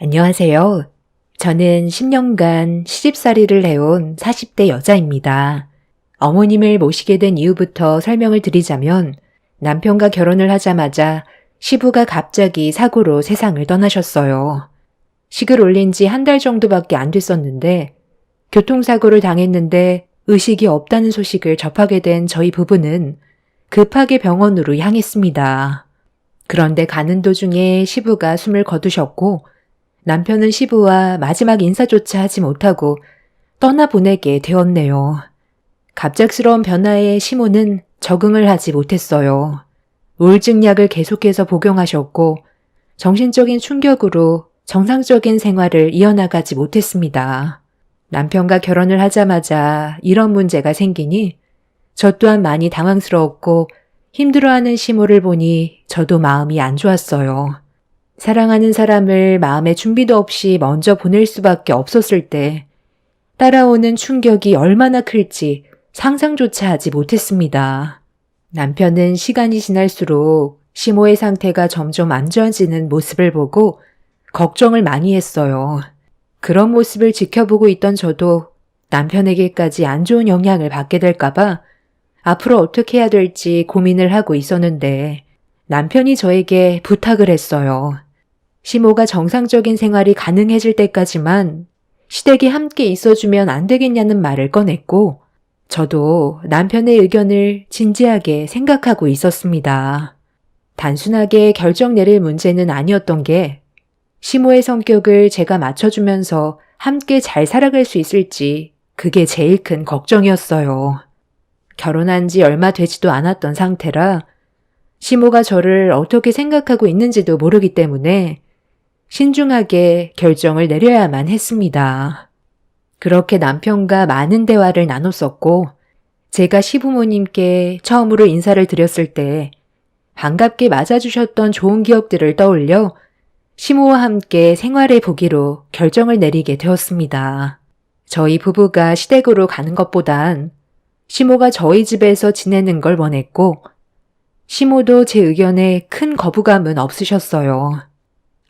안녕하세요. 저는 10년간 시집살이를 해온 40대 여자입니다. 어머님을 모시게 된 이유부터 설명을 드리자면 남편과 결혼을 하자마자 시부가 갑자기 사고로 세상을 떠나셨어요. 식을 올린 지 한 달 정도밖에 안 됐었는데 교통사고를 당했는데 의식이 없다는 소식을 접하게 된 저희 부부는 급하게 병원으로 향했습니다. 그런데 가는 도중에 시부가 숨을 거두셨고 남편은 시부와 마지막 인사조차 하지 못하고 떠나보내게 되었네요. 갑작스러운 변화에 시모는 적응을 하지 못했어요. 우울증 약을 계속해서 복용하셨고 정신적인 충격으로 정상적인 생활을 이어나가지 못했습니다. 남편과 결혼을 하자마자 이런 문제가 생기니 저 또한 많이 당황스러웠고 힘들어하는 시모를 보니 저도 마음이 안 좋았어요. 사랑하는 사람을 마음의 준비도 없이 먼저 보낼 수밖에 없었을 때 따라오는 충격이 얼마나 클지 상상조차 하지 못했습니다. 남편은 시간이 지날수록 시모의 상태가 점점 안 좋아지는 모습을 보고 걱정을 많이 했어요. 그런 모습을 지켜보고 있던 저도 남편에게까지 안 좋은 영향을 받게 될까봐 앞으로 어떻게 해야 될지 고민을 하고 있었는데 남편이 저에게 부탁을 했어요. 시모가 정상적인 생활이 가능해질 때까지만 시댁이 함께 있어주면 안 되겠냐는 말을 꺼냈고 저도 남편의 의견을 진지하게 생각하고 있었습니다. 단순하게 결정 내릴 문제는 아니었던 게 시모의 성격을 제가 맞춰주면서 함께 잘 살아갈 수 있을지 그게 제일 큰 걱정이었어요. 결혼한 지 얼마 되지도 않았던 상태라 시모가 저를 어떻게 생각하고 있는지도 모르기 때문에 신중하게 결정을 내려야만 했습니다. 그렇게 남편과 많은 대화를 나눴었고 제가 시부모님께 처음으로 인사를 드렸을 때 반갑게 맞아주셨던 좋은 기억들을 떠올려 시모와 함께 생활해 보기로 결정을 내리게 되었습니다. 저희 부부가 시댁으로 가는 것보단 시모가 저희 집에서 지내는 걸 원했고 시모도 제 의견에 큰 거부감은 없으셨어요.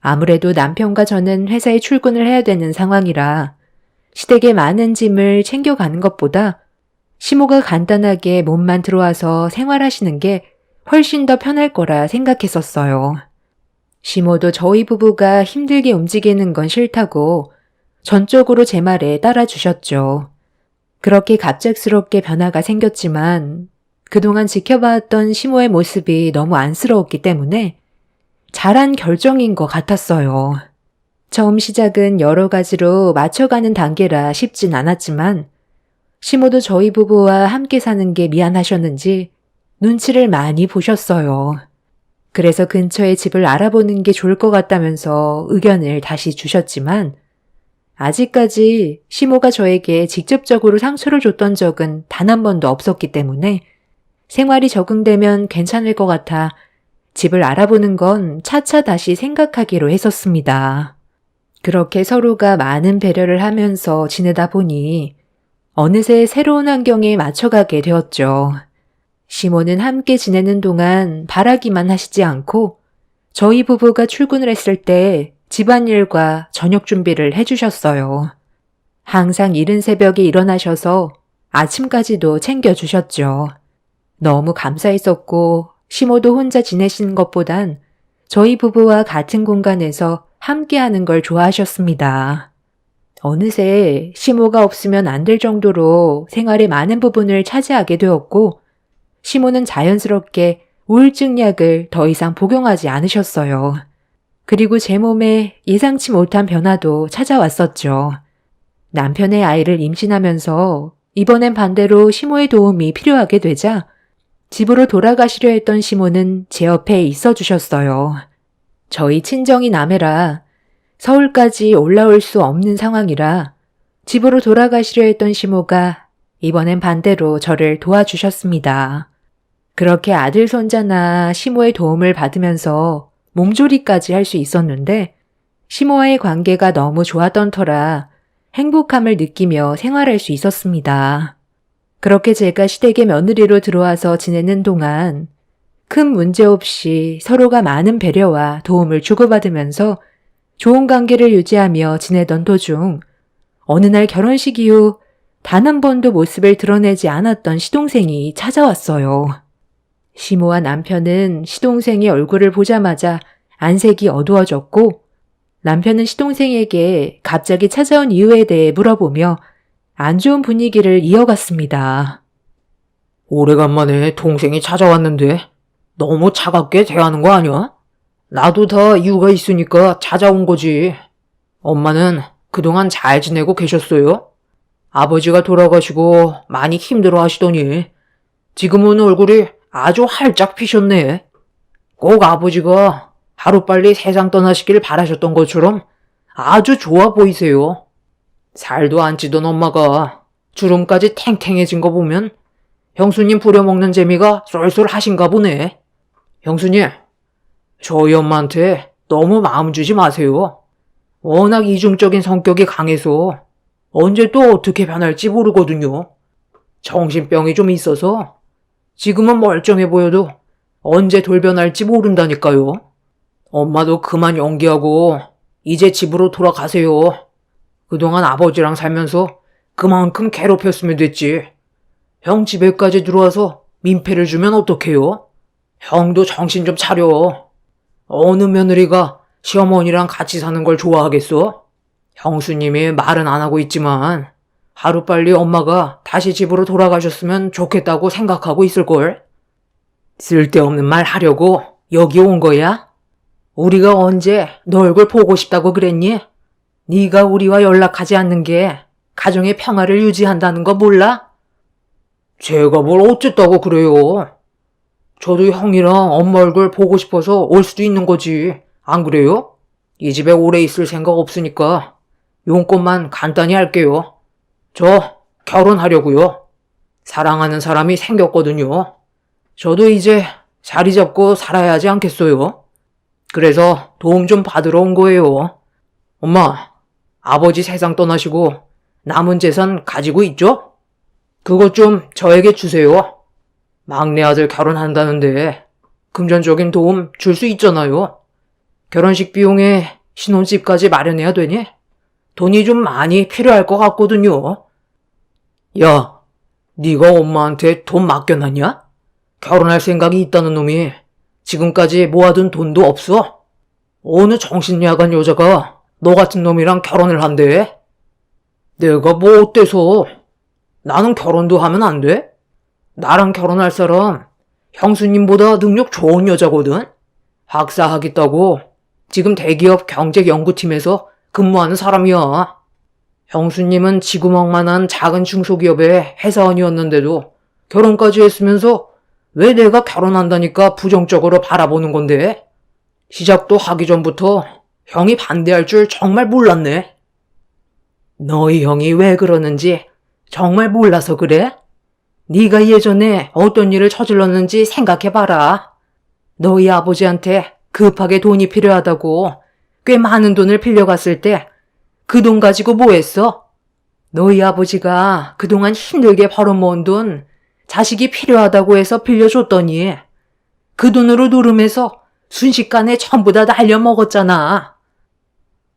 아무래도 남편과 저는 회사에 출근을 해야 되는 상황이라 시댁에 많은 짐을 챙겨가는 것보다 시모가 간단하게 몸만 들어와서 생활하시는 게 훨씬 더 편할 거라 생각했었어요. 시모도 저희 부부가 힘들게 움직이는 건 싫다고 전적으로 제 말에 따라주셨죠. 그렇게 갑작스럽게 변화가 생겼지만 그동안 지켜봐왔던 시모의 모습이 너무 안쓰러웠기 때문에 잘한 결정인 것 같았어요. 처음 시작은 여러 가지로 맞춰가는 단계라 쉽진 않았지만 시모도 저희 부부와 함께 사는 게 미안하셨는지 눈치를 많이 보셨어요. 그래서 근처에 집을 알아보는 게 좋을 것 같다면서 의견을 다시 주셨지만 아직까지 시모가 저에게 직접적으로 상처를 줬던 적은 단 한 번도 없었기 때문에 생활이 적응되면 괜찮을 것 같아 집을 알아보는 건 차차 다시 생각하기로 했었습니다. 그렇게 서로가 많은 배려를 하면서 지내다 보니 어느새 새로운 환경에 맞춰가게 되었죠. 시모는 함께 지내는 동안 바라기만 하시지 않고 저희 부부가 출근을 했을 때 집안일과 저녁 준비를 해주셨어요. 항상 이른 새벽에 일어나셔서 아침까지도 챙겨주셨죠. 너무 감사했었고 시모도 혼자 지내시는 것보단 저희 부부와 같은 공간에서 함께하는 걸 좋아하셨습니다. 어느새 시모가 없으면 안 될 정도로 생활의 많은 부분을 차지하게 되었고 시모는 자연스럽게 우울증 약을 더 이상 복용하지 않으셨어요. 그리고 제 몸에 예상치 못한 변화도 찾아왔었죠. 남편의 아이를 임신하면서 이번엔 반대로 시모의 도움이 필요하게 되자 집으로 돌아가시려 했던 시모는 제 옆에 있어 주셨어요. 저희 친정이 남해라 서울까지 올라올 수 없는 상황이라 집으로 돌아가시려 했던 시모가 이번엔 반대로 저를 도와주셨습니다. 그렇게 아들 손자나 시모의 도움을 받으면서 몸조리까지 할 수 있었는데 시모와의 관계가 너무 좋았던 터라 행복함을 느끼며 생활할 수 있었습니다. 그렇게 제가 시댁의 며느리로 들어와서 지내는 동안 큰 문제 없이 서로가 많은 배려와 도움을 주고받으면서 좋은 관계를 유지하며 지내던 도중 어느 날 결혼식 이후 단 한 번도 모습을 드러내지 않았던 시동생이 찾아왔어요. 시모와 남편은 시동생의 얼굴을 보자마자 안색이 어두워졌고 남편은 시동생에게 갑자기 찾아온 이유에 대해 물어보며 안 좋은 분위기를 이어갔습니다. 오래간만에 동생이 찾아왔는데 너무 차갑게 대하는 거 아니야? 나도 다 이유가 있으니까 찾아온 거지. 엄마는 그동안 잘 지내고 계셨어요? 아버지가 돌아가시고 많이 힘들어 하시더니 지금은 얼굴이 아주 활짝 피셨네. 꼭 아버지가 하루빨리 세상 떠나시길 바라셨던 것처럼 아주 좋아 보이세요. 살도 안 찌던 엄마가 주름까지 탱탱해진 거 보면 형수님 부려먹는 재미가 쏠쏠하신가 보네. 형수님, 저희 엄마한테 너무 마음 주지 마세요. 워낙 이중적인 성격이 강해서 언제 또 어떻게 변할지 모르거든요. 정신병이 좀 있어서 지금은 멀쩡해 보여도 언제 돌변할지 모른다니까요. 엄마도 그만 연기하고 이제 집으로 돌아가세요. 그동안 아버지랑 살면서 그만큼 괴롭혔으면 됐지. 형 집에까지 들어와서 민폐를 주면 어떡해요? 형도 정신 좀 차려. 어느 며느리가 시어머니랑 같이 사는 걸 좋아하겠어? 형수님이 말은 안 하고 있지만 하루빨리 엄마가 다시 집으로 돌아가셨으면 좋겠다고 생각하고 있을걸? 쓸데없는 말 하려고 여기 온 거야? 우리가 언제 너 얼굴 보고 싶다고 그랬니? 네가 우리와 연락하지 않는 게 가정의 평화를 유지한다는 거 몰라? 제가 뭘 어쨌다고 그래요. 저도 형이랑 엄마 얼굴 보고 싶어서 올 수도 있는 거지. 안 그래요? 이 집에 오래 있을 생각 없으니까 용건만 간단히 할게요. 저 결혼하려고요. 사랑하는 사람이 생겼거든요. 저도 이제 자리 잡고 살아야 하지 않겠어요? 그래서 도움 좀 받으러 온 거예요. 엄마, 아버지 세상 떠나시고 남은 재산 가지고 있죠? 그것 좀 저에게 주세요. 막내 아들 결혼한다는데 금전적인 도움 줄 수 있잖아요. 결혼식 비용에 신혼집까지 마련해야 되니? 돈이 좀 많이 필요할 것 같거든요. 야, 네가 엄마한테 돈 맡겨놨냐? 결혼할 생각이 있다는 놈이 지금까지 모아둔 돈도 없어? 어느 정신야간 여자가 너 같은 놈이랑 결혼을 한대? 내가 뭐 어때서? 나는 결혼도 하면 안 돼? 나랑 결혼할 사람 형수님보다 능력 좋은 여자거든? 학사학위 따고 지금 대기업 경제연구팀에서 근무하는 사람이야. 형수님은 지구멍만한 작은 중소기업의 회사원이었는데도 결혼까지 했으면서 왜 내가 결혼한다니까 부정적으로 바라보는 건데? 시작도 하기 전부터 형이 반대할 줄 정말 몰랐네. 너희 형이 왜 그러는지 정말 몰라서 그래? 네가 예전에 어떤 일을 저질렀는지 생각해봐라. 너희 아버지한테 급하게 돈이 필요하다고 꽤 많은 돈을 빌려갔을 때 그 돈 가지고 뭐 했어? 너희 아버지가 그동안 힘들게 벌어모은 돈 자식이 필요하다고 해서 빌려줬더니 그 돈으로 노름해서 순식간에 전부 다 날려먹었잖아.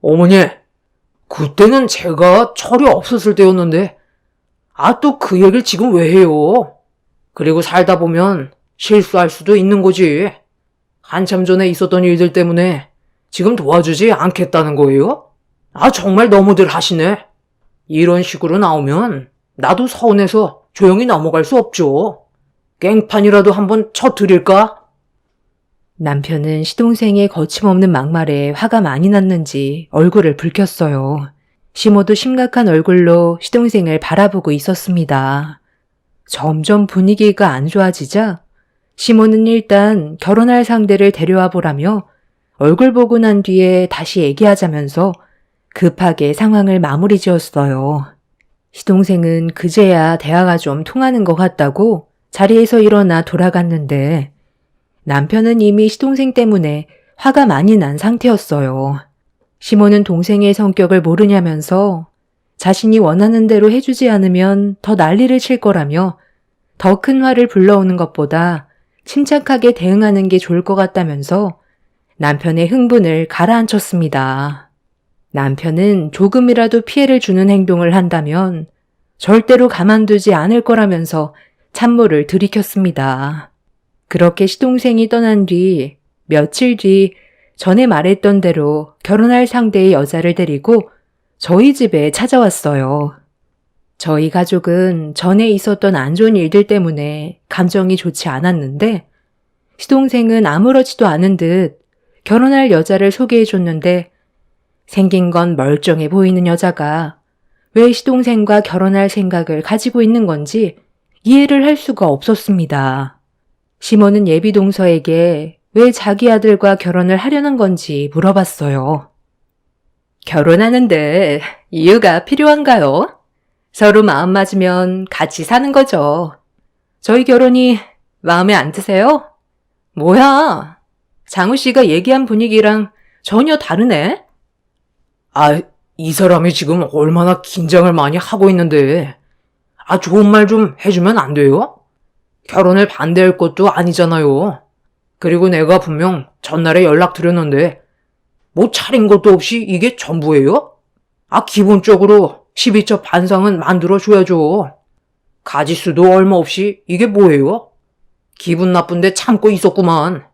어머니, 그때는 제가 철이 없었을 때였는데 또 그 얘기를 지금 왜 해요? 그리고 살다 보면 실수할 수도 있는 거지. 한참 전에 있었던 일들 때문에 지금 도와주지 않겠다는 거예요? 정말 너무들 하시네. 이런 식으로 나오면 나도 서운해서 조용히 넘어갈 수 없죠. 깽판이라도 한번 쳐드릴까? 남편은 시동생의 거침없는 막말에 화가 많이 났는지 얼굴을 붉혔어요. 시모도 심각한 얼굴로 시동생을 바라보고 있었습니다. 점점 분위기가 안 좋아지자 시모는 일단 결혼할 상대를 데려와 보라며 얼굴 보고 난 뒤에 다시 얘기하자면서 급하게 상황을 마무리 지었어요. 시동생은 그제야 대화가 좀 통하는 것 같다고 자리에서 일어나 돌아갔는데 남편은 이미 시동생 때문에 화가 많이 난 상태였어요. 시모는 동생의 성격을 모르냐면서 자신이 원하는 대로 해주지 않으면 더 난리를 칠 거라며 더 큰 화를 불러오는 것보다 침착하게 대응하는 게 좋을 것 같다면서 남편의 흥분을 가라앉혔습니다. 남편은 조금이라도 피해를 주는 행동을 한다면 절대로 가만두지 않을 거라면서 찬모를 들이켰습니다. 그렇게 시동생이 떠난 뒤 며칠 뒤 전에 말했던 대로 결혼할 상대의 여자를 데리고 저희 집에 찾아왔어요. 저희 가족은 전에 있었던 안 좋은 일들 때문에 감정이 좋지 않았는데 시동생은 아무렇지도 않은 듯 결혼할 여자를 소개해줬는데 생긴 건 멀쩡해 보이는 여자가 왜 시동생과 결혼할 생각을 가지고 있는 건지 이해를 할 수가 없었습니다. 시모는 예비동서에게 왜 자기 아들과 결혼을 하려는 건지 물어봤어요. 결혼하는데 이유가 필요한가요? 서로 마음 맞으면 같이 사는 거죠. 저희 결혼이 마음에 안 드세요? 뭐야? 장우 씨가 얘기한 분위기랑 전혀 다르네? 이 사람이 지금 얼마나 긴장을 많이 하고 있는데. 좋은 말 좀 해주면 안 돼요? 결혼을 반대할 것도 아니잖아요. 그리고 내가 분명 전날에 연락드렸는데 뭐 차린 것도 없이 이게 전부예요? 기본적으로 12첩 반상은 만들어줘야죠. 가지수도 얼마 없이 이게 뭐예요? 기분 나쁜데 참고 있었구만.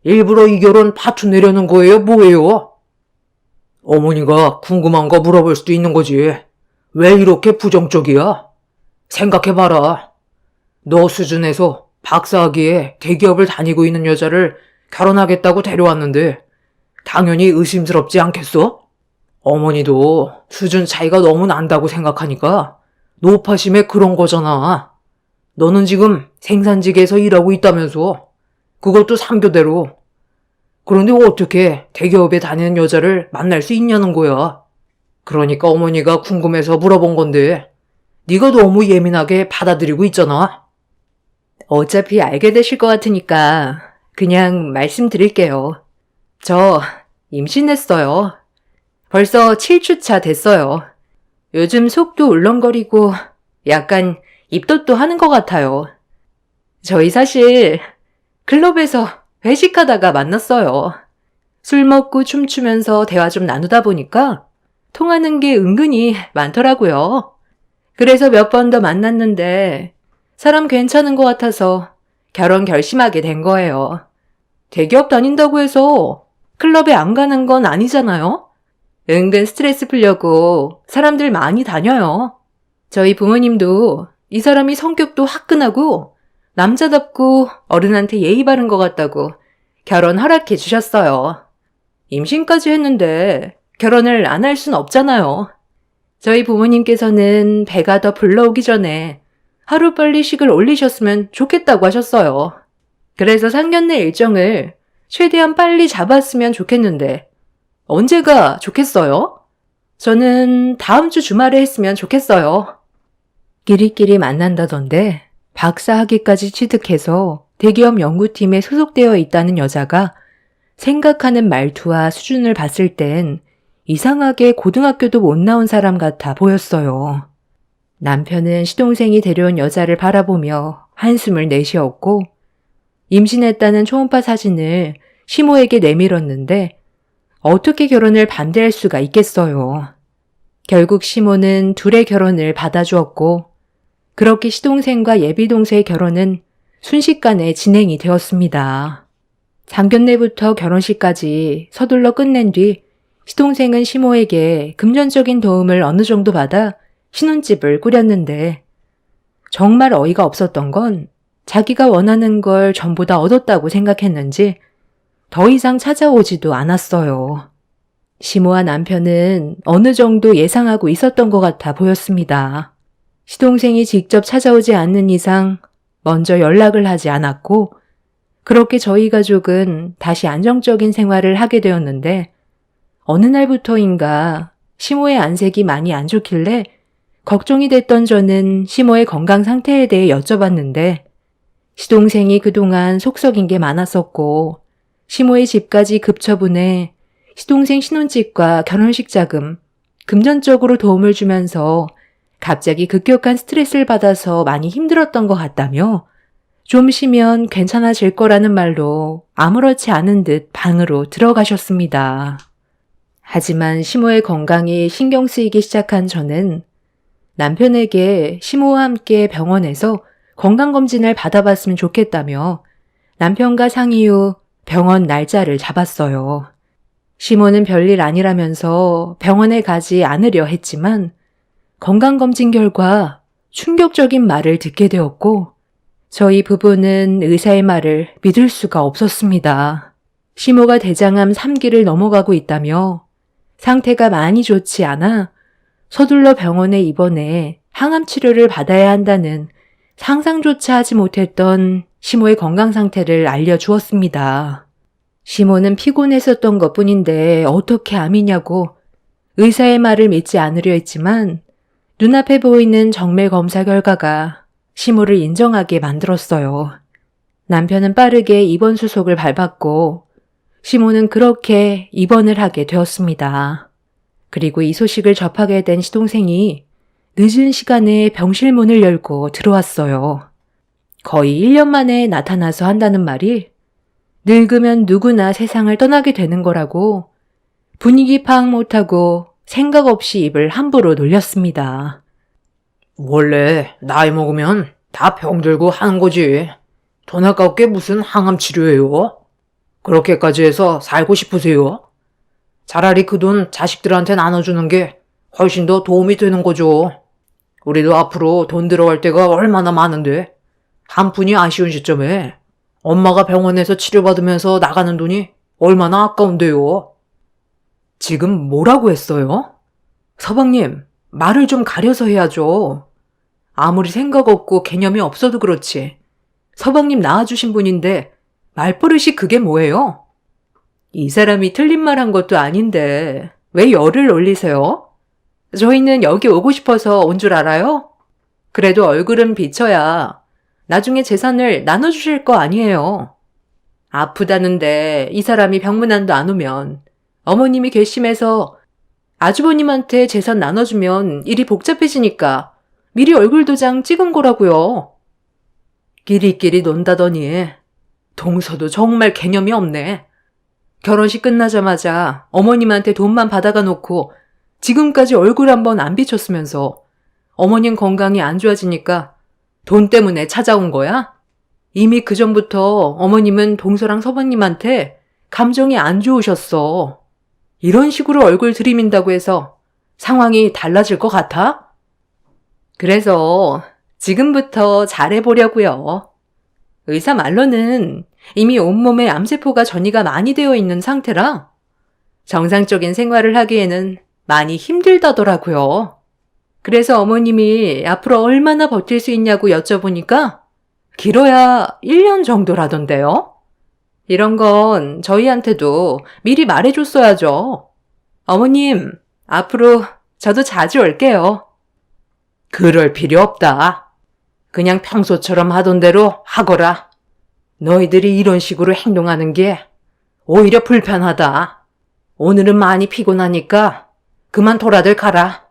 일부러 이 결혼 파투 내려는 거예요, 뭐예요? 어머니가 궁금한 거 물어볼 수도 있는 거지. 왜 이렇게 부정적이야? 생각해봐라. 너 수준에서 박사학위에 대기업을 다니고 있는 여자를 결혼하겠다고 데려왔는데 당연히 의심스럽지 않겠어? 어머니도 수준 차이가 너무 난다고 생각하니까 노파심에 그런 거잖아. 너는 지금 생산직에서 일하고 있다면서. 그것도 3교대로. 그런데 어떻게 대기업에 다니는 여자를 만날 수 있냐는 거야. 그러니까 어머니가 궁금해서 물어본 건데 네가 너무 예민하게 받아들이고 있잖아. 어차피 알게 되실 것 같으니까 그냥 말씀드릴게요. 저 임신했어요. 벌써 7주차 됐어요. 요즘 속도 울렁거리고 약간 입덧도 하는 것 같아요. 저희 사실 클럽에서 회식하다가 만났어요. 술 먹고 춤추면서 대화 좀 나누다 보니까 통하는 게 은근히 많더라고요. 그래서 몇 번 더 만났는데 사람 괜찮은 것 같아서 결혼 결심하게 된 거예요. 대기업 다닌다고 해서 클럽에 안 가는 건 아니잖아요? 은근 스트레스 풀려고 사람들 많이 다녀요. 저희 부모님도 이 사람이 성격도 화끈하고 남자답고 어른한테 예의 바른 것 같다고 결혼 허락해 주셨어요. 임신까지 했는데 결혼을 안 할 순 없잖아요. 저희 부모님께서는 배가 더 불러오기 전에 하루빨리 식을 올리셨으면 좋겠다고 하셨어요. 그래서 상견례 일정을 최대한 빨리 잡았으면 좋겠는데 언제가 좋겠어요? 저는 다음 주 주말에 했으면 좋겠어요. 끼리끼리 만난다던데 박사학위까지 취득해서 대기업 연구팀에 소속되어 있다는 여자가 생각하는 말투와 수준을 봤을 땐 이상하게 고등학교도 못 나온 사람 같아 보였어요. 남편은 시동생이 데려온 여자를 바라보며 한숨을 내쉬었고 임신했다는 초음파 사진을 시모에게 내밀었는데 어떻게 결혼을 반대할 수가 있겠어요. 결국 시모는 둘의 결혼을 받아주었고 그렇게 시동생과 예비동서의 결혼은 순식간에 진행이 되었습니다. 상견례부터 결혼식까지 서둘러 끝낸 뒤 시동생은 시모에게 금전적인 도움을 어느 정도 받아 신혼집을 꾸렸는데 정말 어이가 없었던 건 자기가 원하는 걸 전부 다 얻었다고 생각했는지 더 이상 찾아오지도 않았어요. 시모와 남편은 어느 정도 예상하고 있었던 것 같아 보였습니다. 시동생이 직접 찾아오지 않는 이상 먼저 연락을 하지 않았고 그렇게 저희 가족은 다시 안정적인 생활을 하게 되었는데 어느 날부터인가 시모의 안색이 많이 안 좋길래 걱정이 됐던 저는 시모의 건강 상태에 대해 여쭤봤는데 시동생이 그동안 속썩인 게 많았었고 시모의 집까지 급처분해 시동생 신혼집과 결혼식 자금, 금전적으로 도움을 주면서 갑자기 급격한 스트레스를 받아서 많이 힘들었던 것 같다며 좀 쉬면 괜찮아질 거라는 말로 아무렇지 않은 듯 방으로 들어가셨습니다. 하지만 시모의 건강이 신경 쓰이기 시작한 저는 남편에게 시모와 함께 병원에서 건강검진을 받아봤으면 좋겠다며 남편과 상의 후 병원 날짜를 잡았어요. 시모는 별일 아니라면서 병원에 가지 않으려 했지만 건강검진 결과 충격적인 말을 듣게 되었고 저희 부부는 의사의 말을 믿을 수가 없었습니다. 시모가 대장암 3기를 넘어가고 있다며 상태가 많이 좋지 않아 서둘러 병원에 입원해 항암 치료를 받아야 한다는 상상조차 하지 못했던 시모의 건강 상태를 알려주었습니다. 시모는 피곤했었던 것뿐인데 어떻게 암이냐고 의사의 말을 믿지 않으려 했지만 눈앞에 보이는 정밀 검사 결과가 시모를 인정하게 만들었어요. 남편은 빠르게 입원 수속을 밟았고 시모는 그렇게 입원을 하게 되었습니다. 그리고 이 소식을 접하게 된 시동생이 늦은 시간에 병실 문을 열고 들어왔어요. 거의 1년 만에 나타나서 한다는 말이 늙으면 누구나 세상을 떠나게 되는 거라고 분위기 파악 못하고 생각 없이 입을 함부로 놀렸습니다. 원래 나이 먹으면 다 병들고 하는 거지. 돈 아깝게 무슨 항암 치료예요? 그렇게까지 해서 살고 싶으세요? 차라리 그 돈 자식들한테 나눠주는 게 훨씬 더 도움이 되는 거죠. 우리도 앞으로 돈 들어갈 때가 얼마나 많은데 한 푼이 아쉬운 시점에 엄마가 병원에서 치료받으면서 나가는 돈이 얼마나 아까운데요. 지금 뭐라고 했어요? 서방님, 말을 좀 가려서 해야죠. 아무리 생각 없고 개념이 없어도 그렇지. 서방님 낳아주신 분인데 말버릇이 그게 뭐예요? 이 사람이 틀린 말 한 것도 아닌데 왜 열을 올리세요? 저희는 여기 오고 싶어서 온 줄 알아요? 그래도 얼굴은 비쳐야 나중에 재산을 나눠주실 거 아니에요. 아프다는데 이 사람이 병문안도 안 오면 어머님이 괘씸해서 아주버님한테 재산 나눠주면 일이 복잡해지니까 미리 얼굴 도장 찍은 거라고요. 끼리끼리 논다더니 동서도 정말 개념이 없네. 결혼식 끝나자마자 어머님한테 돈만 받아가 놓고 지금까지 얼굴 한번 안 비쳤으면서 어머님 건강이 안 좋아지니까 돈 때문에 찾아온 거야? 이미 그전부터 어머님은 동서랑 서방님한테 감정이 안 좋으셨어. 이런 식으로 얼굴 들이민다고 해서 상황이 달라질 것 같아? 그래서 지금부터 잘해보려고요. 의사 말로는 이미 온몸에 암세포가 전이가 많이 되어 있는 상태라 정상적인 생활을 하기에는 많이 힘들다더라고요. 그래서 어머님이 앞으로 얼마나 버틸 수 있냐고 여쭤보니까 길어야 1년 정도라던데요. 이런 건 저희한테도 미리 말해줬어야죠. 어머님, 앞으로 저도 자주 올게요. 그럴 필요 없다. 그냥 평소처럼 하던 대로 하거라. 너희들이 이런 식으로 행동하는 게 오히려 불편하다. 오늘은 많이 피곤하니까 그만 돌아들 가라.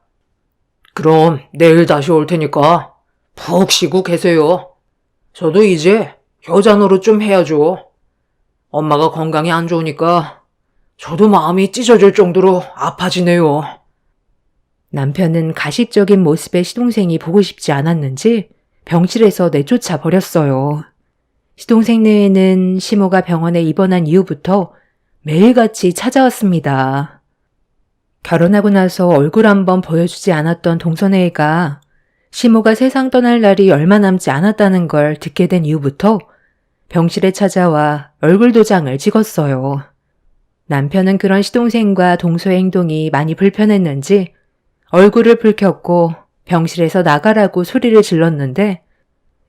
그럼 내일 다시 올 테니까 푹 쉬고 계세요. 저도 이제 여자 노릇 좀 해야죠. 엄마가 건강이 안 좋으니까 저도 마음이 찢어질 정도로 아파지네요. 남편은 가식적인 모습의 시동생이 보고 싶지 않았는지 병실에서 내쫓아 버렸어요. 시동생 내에는 시모가 병원에 입원한 이후부터 매일같이 찾아왔습니다. 결혼하고 나서 얼굴 한번 보여주지 않았던 동서네가 시모가 세상 떠날 날이 얼마 남지 않았다는 걸 듣게 된 이후부터 병실에 찾아와 얼굴 도장을 찍었어요. 남편은 그런 시동생과 동서의 행동이 많이 불편했는지 얼굴을 붉혔고 병실에서 나가라고 소리를 질렀는데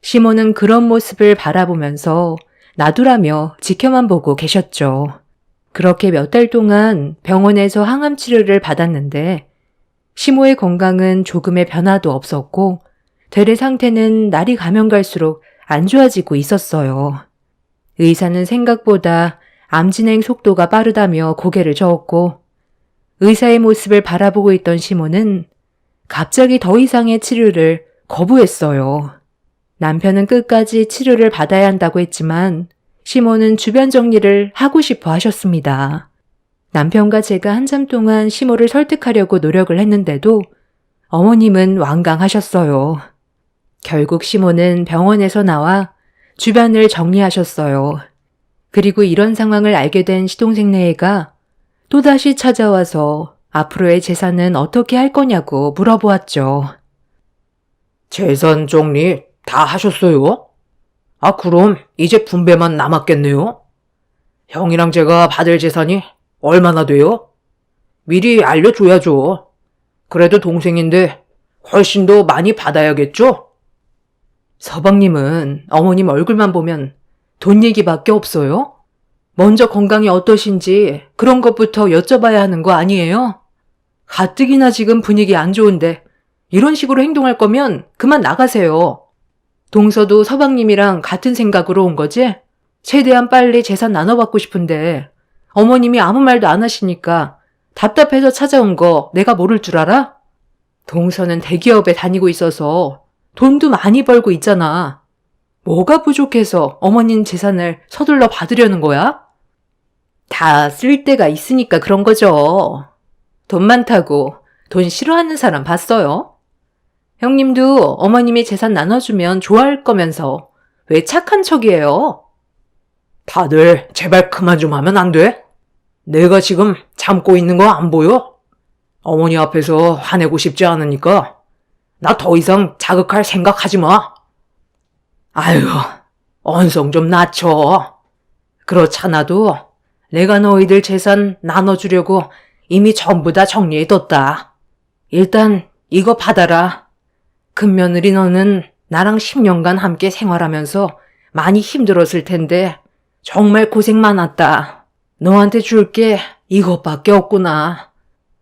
시모는 그런 모습을 바라보면서 놔두라며 지켜만 보고 계셨죠. 그렇게 몇 달 동안 병원에서 항암 치료를 받았는데 시모의 건강은 조금의 변화도 없었고 대래 상태는 날이 가면 갈수록 안 좋아지고 있었어요. 의사는 생각보다 암 진행 속도가 빠르다며 고개를 저었고 의사의 모습을 바라보고 있던 시모는 갑자기 더 이상의 치료를 거부했어요. 남편은 끝까지 치료를 받아야 한다고 했지만 시모는 주변 정리를 하고 싶어 하셨습니다. 남편과 제가 한참 동안 시모를 설득하려고 노력을 했는데도 어머님은 완강하셨어요. 결국 시모는 병원에서 나와 주변을 정리하셨어요. 그리고 이런 상황을 알게 된 시동생 내애가 또다시 찾아와서 앞으로의 재산은 어떻게 할 거냐고 물어보았죠. 재산 정리 다 하셨어요? 아, 그럼 이제 분배만 남았겠네요? 형이랑 제가 받을 재산이 얼마나 돼요? 미리 알려줘야죠. 그래도 동생인데 훨씬 더 많이 받아야겠죠? 서방님은 어머님 얼굴만 보면 돈 얘기밖에 없어요? 먼저 건강이 어떠신지 그런 것부터 여쭤봐야 하는 거 아니에요? 가뜩이나 지금 분위기 안 좋은데 이런 식으로 행동할 거면 그만 나가세요. 동서도 서방님이랑 같은 생각으로 온 거지? 최대한 빨리 재산 나눠받고 싶은데 어머님이 아무 말도 안 하시니까 답답해서 찾아온 거 내가 모를 줄 알아? 동서는 대기업에 다니고 있어서 돈도 많이 벌고 있잖아. 뭐가 부족해서 어머님 재산을 서둘러 받으려는 거야? 다 쓸 데가 있으니까 그런 거죠. 돈 많다고 돈 싫어하는 사람 봤어요? 형님도 어머님이 재산 나눠주면 좋아할 거면서 왜 착한 척이에요? 다들 제발 그만 좀 하면 안 돼? 내가 지금 참고 있는 거 안 보여? 어머니 앞에서 화내고 싶지 않으니까 나 더 이상 자극할 생각하지 마. 아유, 언성 좀 낮춰. 그렇잖아도 내가 너희들 재산 나눠주려고 이미 전부 다 정리해뒀다. 일단 이거 받아라. 큰며느리 너는 나랑 10년간 함께 생활하면서 많이 힘들었을 텐데 정말 고생 많았다. 너한테 줄 게 이것밖에 없구나.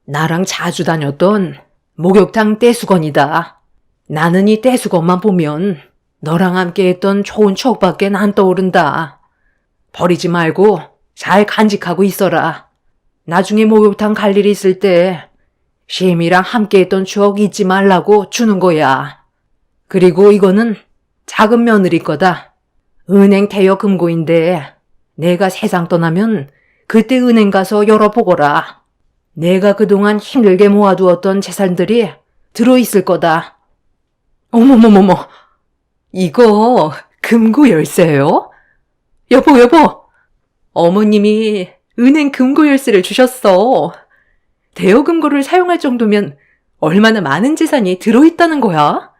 나랑 자주 다녔던 목욕탕 떼수건이다. 나는 이 떼수건만 보면 너랑 함께 했던 좋은 추억밖에 안 떠오른다. 버리지 말고 잘 간직하고 있어라. 나중에 목욕탕 갈 일이 있을 때 쉼이랑 함께 했던 추억 잊지 말라고 주는 거야. 그리고 이거는 작은 며느리 거다. 은행 대여금고인데 내가 세상 떠나면 그때 은행 가서 열어보거라. 내가 그동안 힘들게 모아두었던 재산들이 들어있을 거다. 어머머머머, 이거 금고 열쇠예요? 여보, 어머님이 은행 금고 열쇠를 주셨어. 대여금고를 사용할 정도면 얼마나 많은 재산이 들어있다는 거야?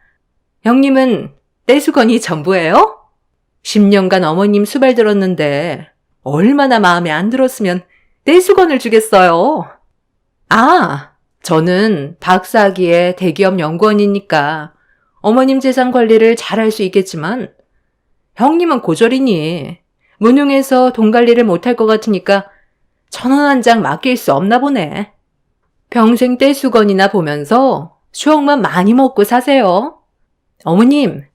형님은 떼수건이 전부예요? 10년간 어머님 수발 들었는데 얼마나 마음에 안 들었으면 떼수건을 주겠어요. 아, 저는 박사학위의 대기업 연구원이니까 어머님 재산 관리를 잘할 수 있겠지만 형님은 고졸이니 무능해서 돈 관리를 못할 것 같으니까 1,000원 한 장 맡길 수 없나 보네. 평생 떼수건이나 보면서 추억만 많이 먹고 사세요. 어머님,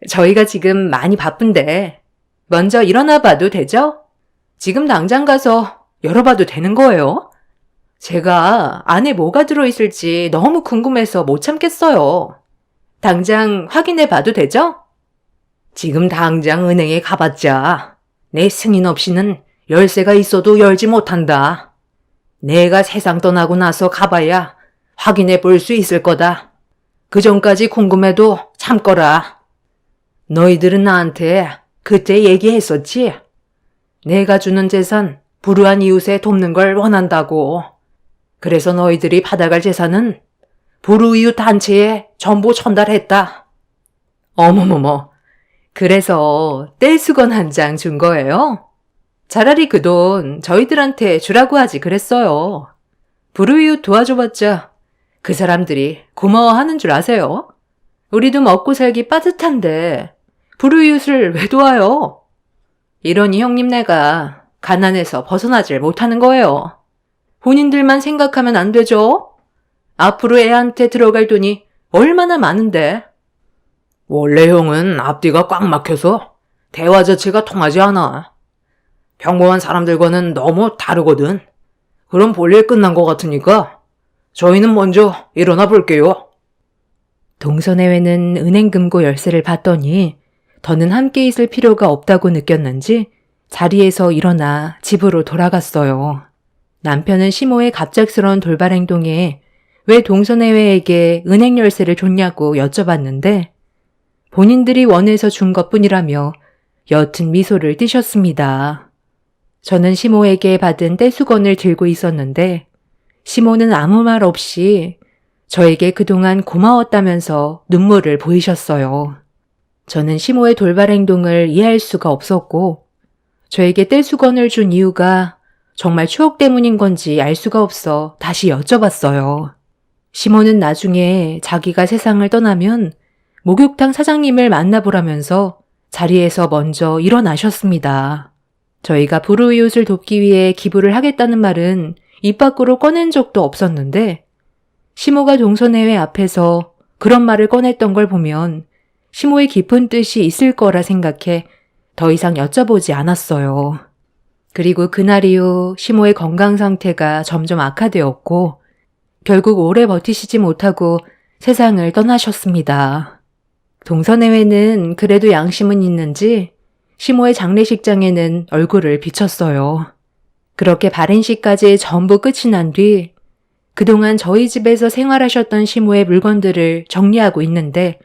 저희가 지금 많이 바쁜데 먼저 일어나 봐도 되죠? 지금 당장 가서 열어봐도 되는 거예요? 제가 안에 뭐가 들어있을지 너무 궁금해서 못 참겠어요. 당장 확인해 봐도 되죠? 지금 당장 은행에 가봤자 내 승인 없이는 열쇠가 있어도 열지 못한다. 내가 세상 떠나고 나서 가봐야 확인해 볼 수 있을 거다. 그 전까지 궁금해도 참거라. 너희들은 나한테 그때 얘기했었지? 내가 주는 재산 불우한 이웃에 돕는 걸 원한다고. 그래서 너희들이 받아갈 재산은 불우이웃 단체에 전부 전달했다. 어머머머, 그래서 떼수건 한 장 준 거예요? 차라리 그 돈 저희들한테 주라고 하지 그랬어요. 불우이웃 도와줘봤자 그 사람들이 고마워하는 줄 아세요? 우리도 먹고 살기 빠듯한데 불우이웃을 왜 도와요? 이러니 형님네가 가난해서 벗어나질 못하는 거예요. 본인들만 생각하면 안 되죠? 앞으로 애한테 들어갈 돈이 얼마나 많은데. 원래 형은 앞뒤가 꽉 막혀서 대화 자체가 통하지 않아. 평범한 사람들과는 너무 다르거든. 그럼 볼일 끝난 것 같으니까 저희는 먼저 일어나 볼게요. 동서내외는 은행 금고 열쇠를 봤더니 더는 함께 있을 필요가 없다고 느꼈는지 자리에서 일어나 집으로 돌아갔어요. 남편은 시모의 갑작스러운 돌발 행동에 왜 동서내외에게 은행 열쇠를 줬냐고 여쭤봤는데 본인들이 원해서 준 것뿐이라며 옅은 미소를 띠셨습니다. 저는 시모에게 받은 떼수건을 들고 있었는데 시모는 아무 말 없이 저에게 그동안 고마웠다면서 눈물을 보이셨어요. 저는 시모의 돌발 행동을 이해할 수가 없었고 저에게 떼수건을 준 이유가 정말 추억 때문인 건지 알 수가 없어 다시 여쭤봤어요. 시모는 나중에 자기가 세상을 떠나면 목욕탕 사장님을 만나보라면서 자리에서 먼저 일어나셨습니다. 저희가 불우이웃을 돕기 위해 기부를 하겠다는 말은 입 밖으로 꺼낸 적도 없었는데 시모가 동서내외 앞에서 그런 말을 꺼냈던 걸 보면 시모의 깊은 뜻이 있을 거라 생각해 더 이상 여쭤보지 않았어요. 그리고 그날 이후 시모의 건강 상태가 점점 악화되었고 결국 오래 버티시지 못하고 세상을 떠나셨습니다. 동서내외는 그래도 양심은 있는지 시모의 장례식장에는 얼굴을 비쳤어요. 그렇게 발인식까지 전부 끝이 난 뒤 그동안 저희 집에서 생활하셨던 시모의 물건들을 정리하고 있는데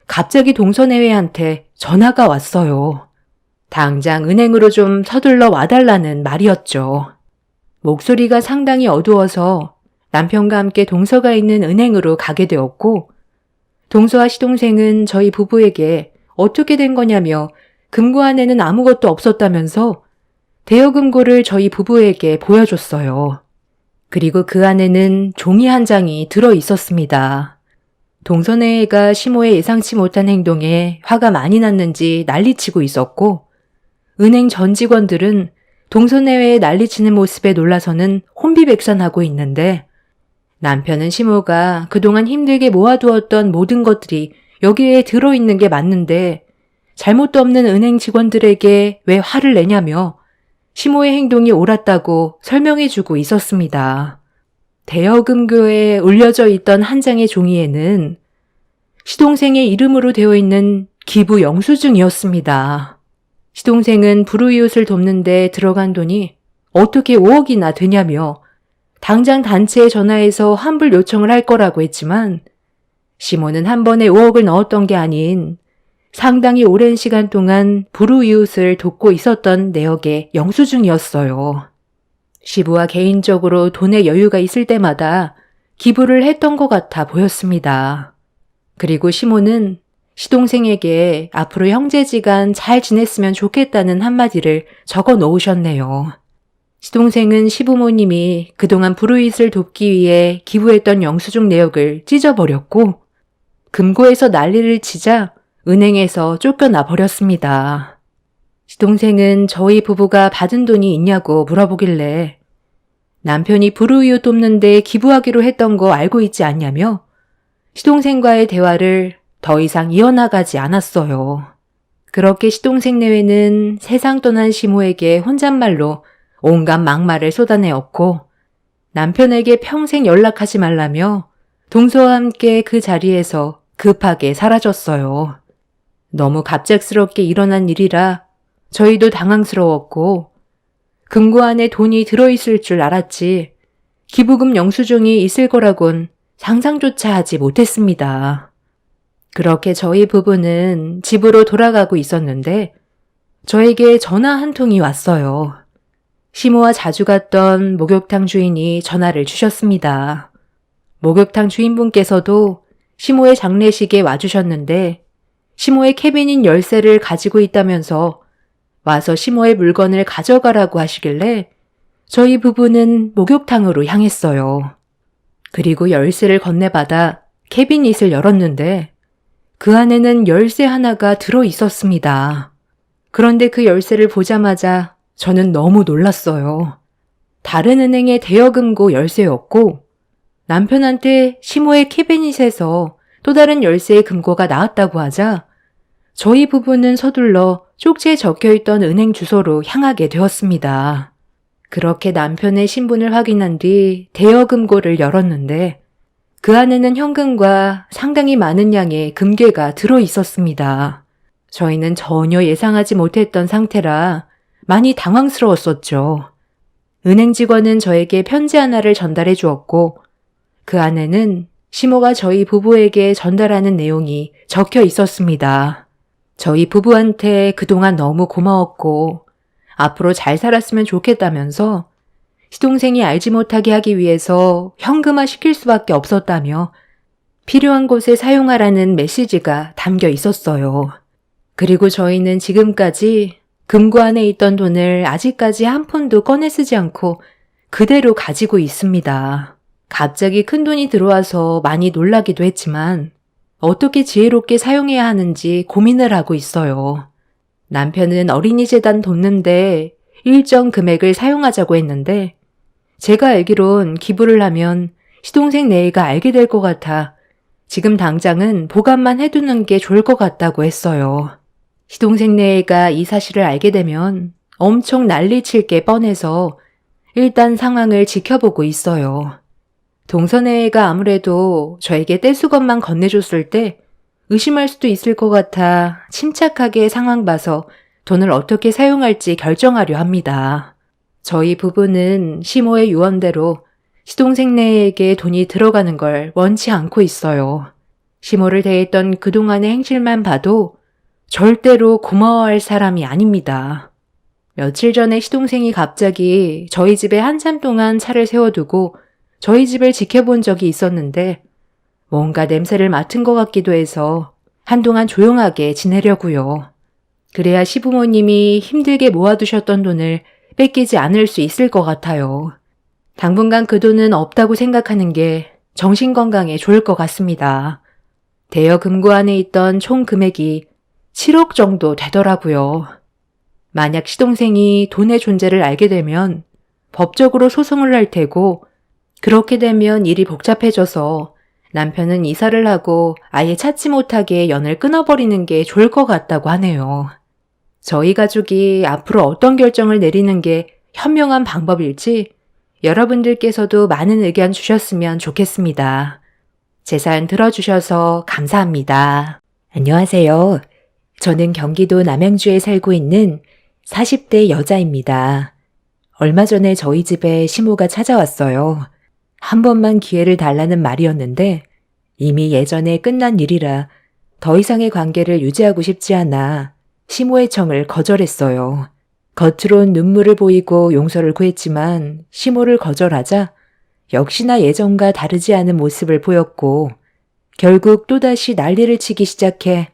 갑자기 동서내외한테 전화가 왔어요. 당장 은행으로 좀 서둘러 와달라는 말이었죠. 목소리가 상당히 어두워서 남편과 함께 동서가 있는 은행으로 가게 되었고 동서와 시동생은 저희 부부에게 어떻게 된 거냐며 금고 안에는 아무것도 없었다면서 대여금고를 저희 부부에게 보여줬어요. 그리고 그 안에는 종이 한 장이 들어 있었습니다. 동서내외가 시모의 예상치 못한 행동에 화가 많이 났는지 난리치고 있었고 은행 전 직원들은 동서내외의 난리치는 모습에 놀라서는 혼비백산하고 있는데 남편은 시모가 그동안 힘들게 모아두었던 모든 것들이 여기에 들어있는 게 맞는데 잘못도 없는 은행 직원들에게 왜 화를 내냐며 시모의 행동이 옳았다고 설명해주고 있었습니다. 대여금고에 올려져 있던 한 장의 종이에는 시동생의 이름으로 되어 있는 기부 영수증이었습니다. 시동생은 불우이웃을 돕는데 들어간 돈이 어떻게 5억이나 되냐며 당장 단체에 전화해서 환불 요청을 할 거라고 했지만 시모는 한 번에 5억을 넣었던 게 아닌 상당히 오랜 시간 동안 불우이웃을 돕고 있었던 내역의 영수증이었어요. 시부와 개인적으로 돈에 여유가 있을 때마다 기부를 했던 것 같아 보였습니다. 그리고 시모는 시동생에게 앞으로 형제지간 잘 지냈으면 좋겠다는 한마디를 적어 놓으셨네요. 시동생은 시부모님이 그동안 불우이웃을 돕기 위해 기부했던 영수증 내역을 찢어버렸고 금고에서 난리를 치자 은행에서 쫓겨나 버렸습니다. 시동생은 저희 부부가 받은 돈이 있냐고 물어보길래 남편이 불우이웃 돕는데 기부하기로 했던 거 알고 있지 않냐며 시동생과의 대화를 더 이상 이어나가지 않았어요. 그렇게 시동생 내외는 세상 떠난 시모에게 혼잣말로 온갖 막말을 쏟아내었고 남편에게 평생 연락하지 말라며 동서와 함께 그 자리에서 급하게 사라졌어요. 너무 갑작스럽게 일어난 일이라 저희도 당황스러웠고 금고 안에 돈이 들어있을 줄 알았지 기부금 영수증이 있을 거라곤 상상조차 하지 못했습니다. 그렇게 저희 부부는 집으로 돌아가고 있었는데 저에게 전화 한 통이 왔어요. 시모와 자주 갔던 목욕탕 주인이 전화를 주셨습니다. 목욕탕 주인분께서도 시모의 장례식에 와주셨는데 시모의 캐비닛 열쇠를 가지고 있다면서 와서 시모의 물건을 가져가라고 하시길래 저희 부부는 목욕탕으로 향했어요. 그리고 열쇠를 건네받아 캐비닛을 열었는데 그 안에는 열쇠 하나가 들어 있었습니다. 그런데 그 열쇠를 보자마자 저는 너무 놀랐어요. 다른 은행의 대여금고 열쇠였고 남편한테 시모의 캐비닛에서 또 다른 열쇠의 금고가 나왔다고 하자 저희 부부는 서둘러 쪽지에 적혀있던 은행 주소로 향하게 되었습니다. 그렇게 남편의 신분을 확인한 뒤 대여금고를 열었는데 그 안에는 현금과 상당히 많은 양의 금괴가 들어 있었습니다. 저희는 전혀 예상하지 못했던 상태라 많이 당황스러웠었죠. 은행 직원은 저에게 편지 하나를 전달해 주었고 그 안에는 시모가 저희 부부에게 전달하는 내용이 적혀 있었습니다. 저희 부부한테 그동안 너무 고마웠고 앞으로 잘 살았으면 좋겠다면서 시동생이 알지 못하게 하기 위해서 현금화 시킬 수밖에 없었다며 필요한 곳에 사용하라는 메시지가 담겨 있었어요. 그리고 저희는 지금까지 금고 안에 있던 돈을 아직까지 한 푼도 꺼내 쓰지 않고 그대로 가지고 있습니다. 갑자기 큰 돈이 들어와서 많이 놀라기도 했지만 어떻게 지혜롭게 사용해야 하는지 고민을 하고 있어요. 남편은 어린이재단 돕는데 일정 금액을 사용하자고 했는데 제가 알기론 기부를 하면 시동생 내외가 알게 될 것 같아 지금 당장은 보관만 해두는 게 좋을 것 같다고 했어요. 시동생 내외가 이 사실을 알게 되면 엄청 난리칠 게 뻔해서 일단 상황을 지켜보고 있어요. 동서내외가 아무래도 저에게 떼수건만 건네줬을 때 의심할 수도 있을 것 같아 침착하게 상황 봐서 돈을 어떻게 사용할지 결정하려 합니다. 저희 부부는 시모의 유언대로 시동생 내에게 돈이 들어가는 걸 원치 않고 있어요. 시모를 대했던 그동안의 행실만 봐도 절대로 고마워할 사람이 아닙니다. 며칠 전에 시동생이 갑자기 저희 집에 한참 동안 차를 세워두고 저희 집을 지켜본 적이 있었는데 뭔가 냄새를 맡은 것 같기도 해서 한동안 조용하게 지내려고요. 그래야 시부모님이 힘들게 모아두셨던 돈을 뺏기지 않을 수 있을 것 같아요. 당분간 그 돈은 없다고 생각하는 게 정신건강에 좋을 것 같습니다. 대여 금고 안에 있던 총 금액이 7억 정도 되더라고요. 만약 시동생이 돈의 존재를 알게 되면 법적으로 소송을 할 테고 그렇게 되면 일이 복잡해져서 남편은 이사를 하고 아예 찾지 못하게 연을 끊어버리는 게 좋을 것 같다고 하네요. 저희 가족이 앞으로 어떤 결정을 내리는 게 현명한 방법일지 여러분들께서도 많은 의견 주셨으면 좋겠습니다. 제 사연 들어주셔서 감사합니다. 안녕하세요. 저는 경기도 남양주에 살고 있는 40대 여자입니다. 얼마 전에 저희 집에 시모가 찾아왔어요. 한 번만 기회를 달라는 말이었는데 이미 예전에 끝난 일이라 더 이상의 관계를 유지하고 싶지 않아 시모의 청을 거절했어요. 겉으론 눈물을 보이고 용서를 구했지만 시모를 거절하자 역시나 예전과 다르지 않은 모습을 보였고 결국 또다시 난리를 치기 시작해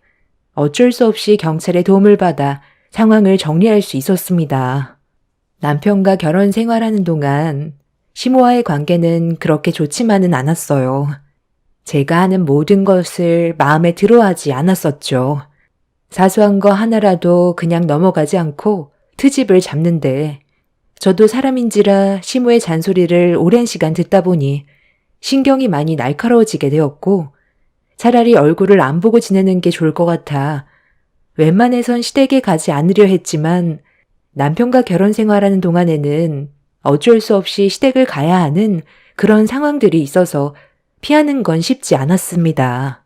어쩔 수 없이 경찰의 도움을 받아 상황을 정리할 수 있었습니다. 남편과 결혼 생활하는 동안 시모와의 관계는 그렇게 좋지만은 않았어요. 제가 하는 모든 것을 마음에 들어하지 않았었죠. 사소한 거 하나라도 그냥 넘어가지 않고 트집을 잡는데 저도 사람인지라 시모의 잔소리를 오랜 시간 듣다 보니 신경이 많이 날카로워지게 되었고 차라리 얼굴을 안 보고 지내는 게 좋을 것 같아 웬만해선 시댁에 가지 않으려 했지만 남편과 결혼 생활하는 동안에는 어쩔 수 없이 시댁을 가야 하는 그런 상황들이 있어서 피하는 건 쉽지 않았습니다.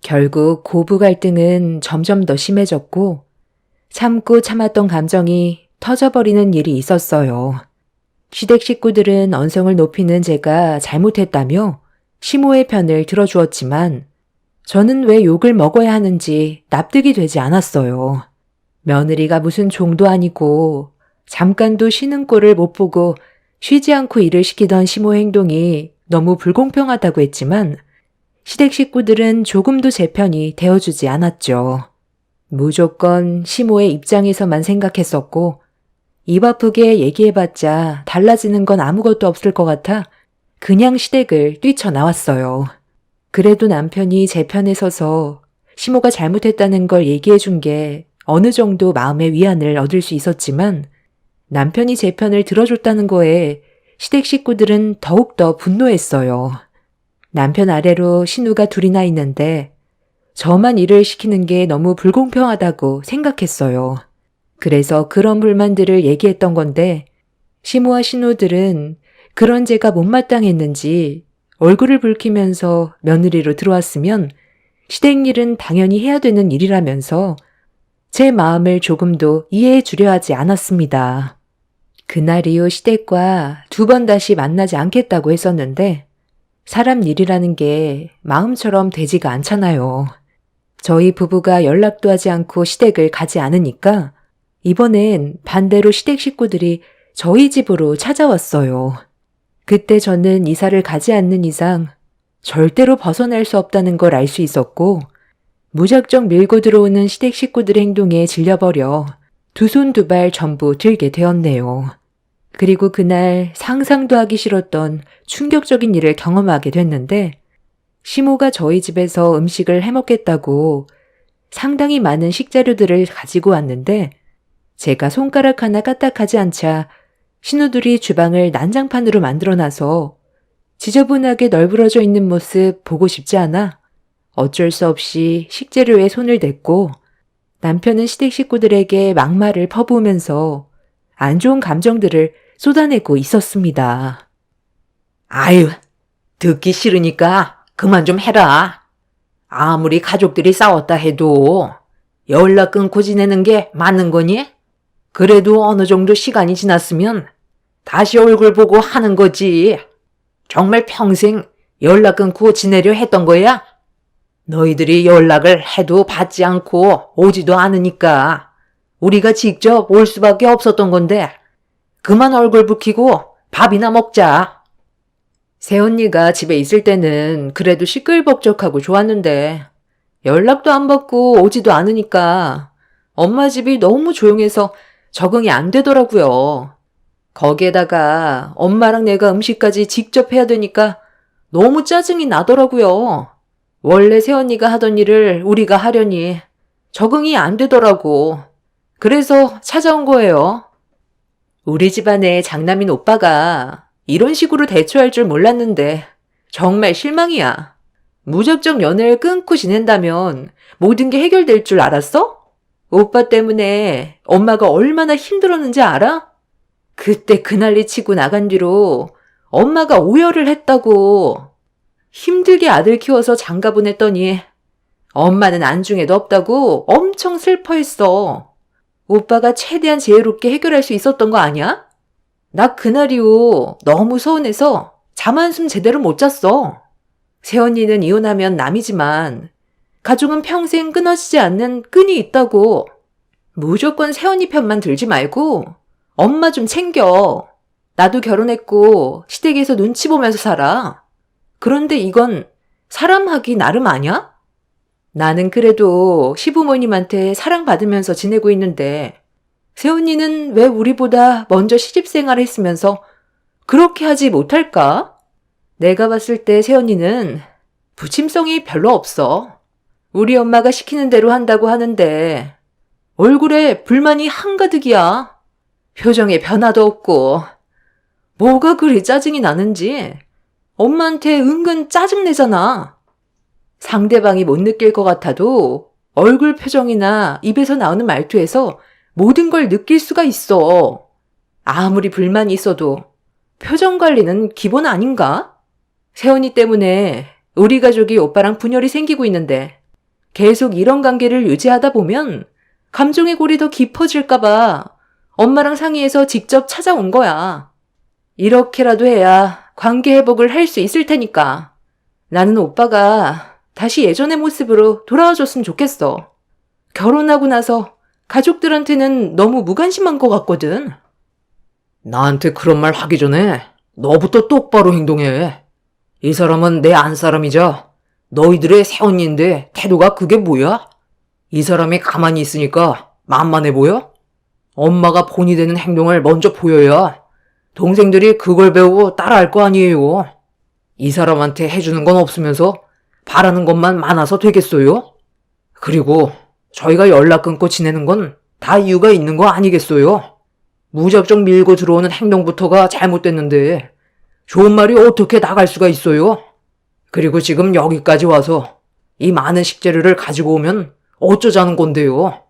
결국 고부 갈등은 점점 더 심해졌고 참고 참았던 감정이 터져버리는 일이 있었어요. 시댁 식구들은 언성을 높이는 제가 잘못했다며 시모의 편을 들어주었지만 저는 왜 욕을 먹어야 하는지 납득이 되지 않았어요. 며느리가 무슨 종도 아니고 잠깐도 쉬는 꼴을 못 보고 쉬지 않고 일을 시키던 시모 행동이 너무 불공평하다고 했지만 시댁 식구들은 조금도 제 편이 되어주지 않았죠. 무조건 시모의 입장에서만 생각했었고 입 아프게 얘기해봤자 달라지는 건 아무것도 없을 것 같아 그냥 시댁을 뛰쳐나왔어요. 그래도 남편이 제 편에 서서 시모가 잘못했다는 걸 얘기해준 게 어느 정도 마음의 위안을 얻을 수 있었지만 남편이 제 편을 들어줬다는 거에 시댁 식구들은 더욱더 분노했어요. 남편 아래로 신우가 둘이나 있는데 저만 일을 시키는 게 너무 불공평하다고 생각했어요. 그래서 그런 불만들을 얘기했던 건데 시모와 신우들은 그런 제가 못마땅했는지 얼굴을 붉히면서 며느리로 들어왔으면 시댁 일은 당연히 해야 되는 일이라면서 제 마음을 조금도 이해해 주려 하지 않았습니다. 그날 이후 시댁과 2번 다시 만나지 않겠다고 했었는데 사람 일이라는 게 마음처럼 되지가 않잖아요. 저희 부부가 연락도 하지 않고 시댁을 가지 않으니까 이번엔 반대로 시댁 식구들이 저희 집으로 찾아왔어요. 그때 저는 이사를 가지 않는 이상 절대로 벗어날 수 없다는 걸 알 수 있었고 무작정 밀고 들어오는 시댁 식구들의 행동에 질려버려 2손 2발 전부 들게 되었네요. 그리고 그날 상상도 하기 싫었던 충격적인 일을 경험하게 됐는데 시모가 저희 집에서 음식을 해먹겠다고 상당히 많은 식재료들을 가지고 왔는데 제가 손가락 하나 까딱하지 않자 신우들이 주방을 난장판으로 만들어놔서 지저분하게 널브러져 있는 모습 보고 싶지 않아 어쩔 수 없이 식재료에 손을 댔고 남편은 시댁 식구들에게 막말을 퍼부으면서 안 좋은 감정들을 쏟아내고 있었습니다. 아유, 듣기 싫으니까 그만 좀 해라. 아무리 가족들이 싸웠다 해도 연락 끊고 지내는 게 맞는 거니? 그래도 어느 정도 시간이 지났으면 다시 얼굴 보고 하는 거지. 정말 평생 연락 끊고 지내려 했던 거야? 너희들이 연락을 해도 받지 않고 오지도 않으니까 우리가 직접 올 수밖에 없었던 건데 그만 얼굴 붉히고 밥이나 먹자. 새언니가 집에 있을 때는 그래도 시끌벅적하고 좋았는데 연락도 안 받고 오지도 않으니까 엄마 집이 너무 조용해서 적응이 안 되더라고요. 거기에다가 엄마랑 내가 음식까지 직접 해야 되니까 너무 짜증이 나더라고요. 원래 새언니가 하던 일을 우리가 하려니 적응이 안 되더라고. 그래서 찾아온 거예요. 우리 집안의 장남인 오빠가 이런 식으로 대처할 줄 몰랐는데 정말 실망이야. 무작정 연애를 끊고 지낸다면 모든 게 해결될 줄 알았어? 오빠 때문에 엄마가 얼마나 힘들었는지 알아? 그때 그 난리 치고 나간 뒤로 엄마가 오열을 했다고. 힘들게 아들 키워서 장가 보냈더니 엄마는 안중에도 없다고 엄청 슬퍼했어. 오빠가 최대한 지혜롭게 해결할 수 있었던 거 아니야? 나 그날 이후 너무 서운해서 잠 한숨 제대로 못 잤어. 새언니는 이혼하면 남이지만 가족은 평생 끊어지지 않는 끈이 있다고. 무조건 새언니 편만 들지 말고 엄마 좀 챙겨. 나도 결혼했고 시댁에서 눈치 보면서 살아. 그런데 이건 사람하기 나름 아냐? 나는 그래도 시부모님한테 사랑받으면서 지내고 있는데 새언니는 왜 우리보다 먼저 시집생활을 했으면서 그렇게 하지 못할까? 내가 봤을 때 새언니는 부침성이 별로 없어. 우리 엄마가 시키는 대로 한다고 하는데 얼굴에 불만이 한가득이야. 표정에 변화도 없고 뭐가 그리 짜증이 나는지 엄마한테 은근 짜증내잖아. 상대방이 못 느낄 것 같아도 얼굴 표정이나 입에서 나오는 말투에서 모든 걸 느낄 수가 있어. 아무리 불만이 있어도 표정 관리는 기본 아닌가? 새언니 때문에 우리 가족이 오빠랑 분열이 생기고 있는데 계속 이런 관계를 유지하다 보면 감정의 골이 더 깊어질까봐 엄마랑 상의해서 직접 찾아온 거야. 이렇게라도 해야 관계 회복을 할 수 있을 테니까. 나는 오빠가 다시 예전의 모습으로 돌아와줬으면 좋겠어. 결혼하고 나서 가족들한테는 너무 무관심한 것 같거든. 나한테 그런 말 하기 전에 너부터 똑바로 행동해. 이 사람은 내 안 사람이자 너희들의 새언니인데 태도가 그게 뭐야? 이 사람이 가만히 있으니까 만만해 보여? 엄마가 본이 되는 행동을 먼저 보여야 동생들이 그걸 배우고 따라할 거 아니에요. 이 사람한테 해주는 건 없으면서 바라는 것만 많아서 되겠어요? 그리고 저희가 연락 끊고 지내는 건 다 이유가 있는 거 아니겠어요? 무작정 밀고 들어오는 행동부터가 잘못됐는데 좋은 말이 어떻게 나갈 수가 있어요? 그리고 지금 여기까지 와서 이 많은 식재료를 가지고 오면 어쩌자는 건데요?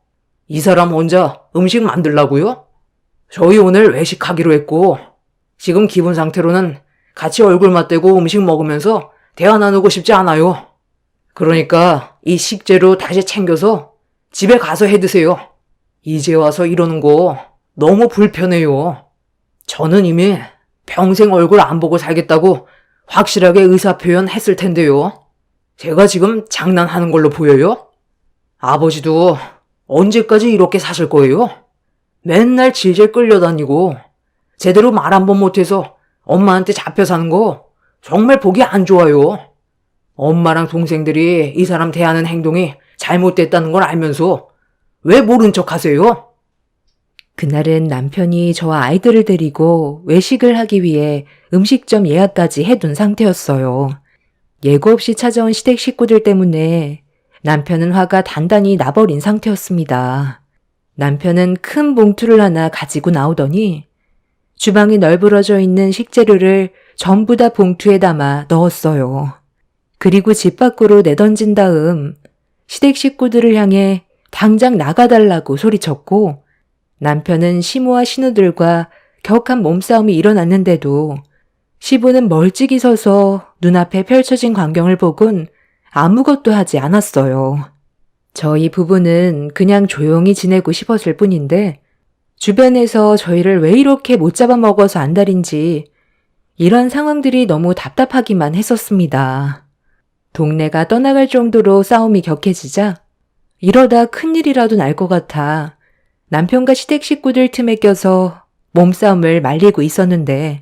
이 사람 혼자 음식 만들라고요? 저희 오늘 외식하기로 했고 지금 기분 상태로는 같이 얼굴 맞대고 음식 먹으면서 대화 나누고 싶지 않아요. 그러니까 이 식재료 다시 챙겨서 집에 가서 해 드세요. 이제 와서 이러는 거 너무 불편해요. 저는 이미 평생 얼굴 안 보고 살겠다고 확실하게 의사표현 했을 텐데요. 제가 지금 장난하는 걸로 보여요? 아버지도 언제까지 이렇게 사실 거예요? 맨날 질질 끌려다니고 제대로 말 한 번 못해서 엄마한테 잡혀 사는 거 정말 보기 안 좋아요. 엄마랑 동생들이 이 사람 대하는 행동이 잘못됐다는 걸 알면서 왜 모른 척 하세요? 그날은 남편이 저와 아이들을 데리고 외식을 하기 위해 음식점 예약까지 해둔 상태였어요. 예고 없이 찾아온 시댁 식구들 때문에 남편은 화가 단단히 나버린 상태였습니다. 남편은 큰 봉투를 하나 가지고 나오더니 주방에 널브러져 있는 식재료를 전부 다 봉투에 담아 넣었어요. 그리고 집 밖으로 내던진 다음 시댁 식구들을 향해 당장 나가달라고 소리쳤고, 남편은 시모와 신우들과 격한 몸싸움이 일어났는데도 시부는 멀찍이 서서 눈앞에 펼쳐진 광경을 보곤 아무것도 하지 않았어요. 저희 부부는 그냥 조용히 지내고 싶었을 뿐인데 주변에서 저희를 왜 이렇게 못 잡아먹어서 안달인지 이런 상황들이 너무 답답하기만 했었습니다. 동네가 떠나갈 정도로 싸움이 격해지자 이러다 큰일이라도 날 것 같아 남편과 시댁 식구들 틈에 껴서 몸싸움을 말리고 있었는데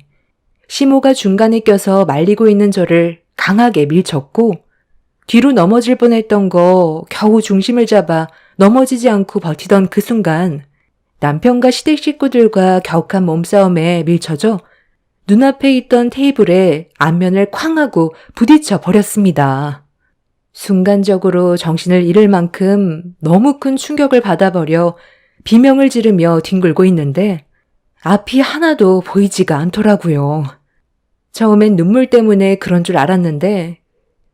시모가 중간에 껴서 말리고 있는 저를 강하게 밀쳤고 뒤로 넘어질 뻔했던 거 겨우 중심을 잡아 넘어지지 않고 버티던 그 순간 남편과 시댁 식구들과 격한 몸싸움에 밀쳐져 눈앞에 있던 테이블에 앞면을 쾅 하고 부딪혀 버렸습니다. 순간적으로 정신을 잃을 만큼 너무 큰 충격을 받아버려 비명을 지르며 뒹굴고 있는데 앞이 하나도 보이지가 않더라고요. 처음엔 눈물 때문에 그런 줄 알았는데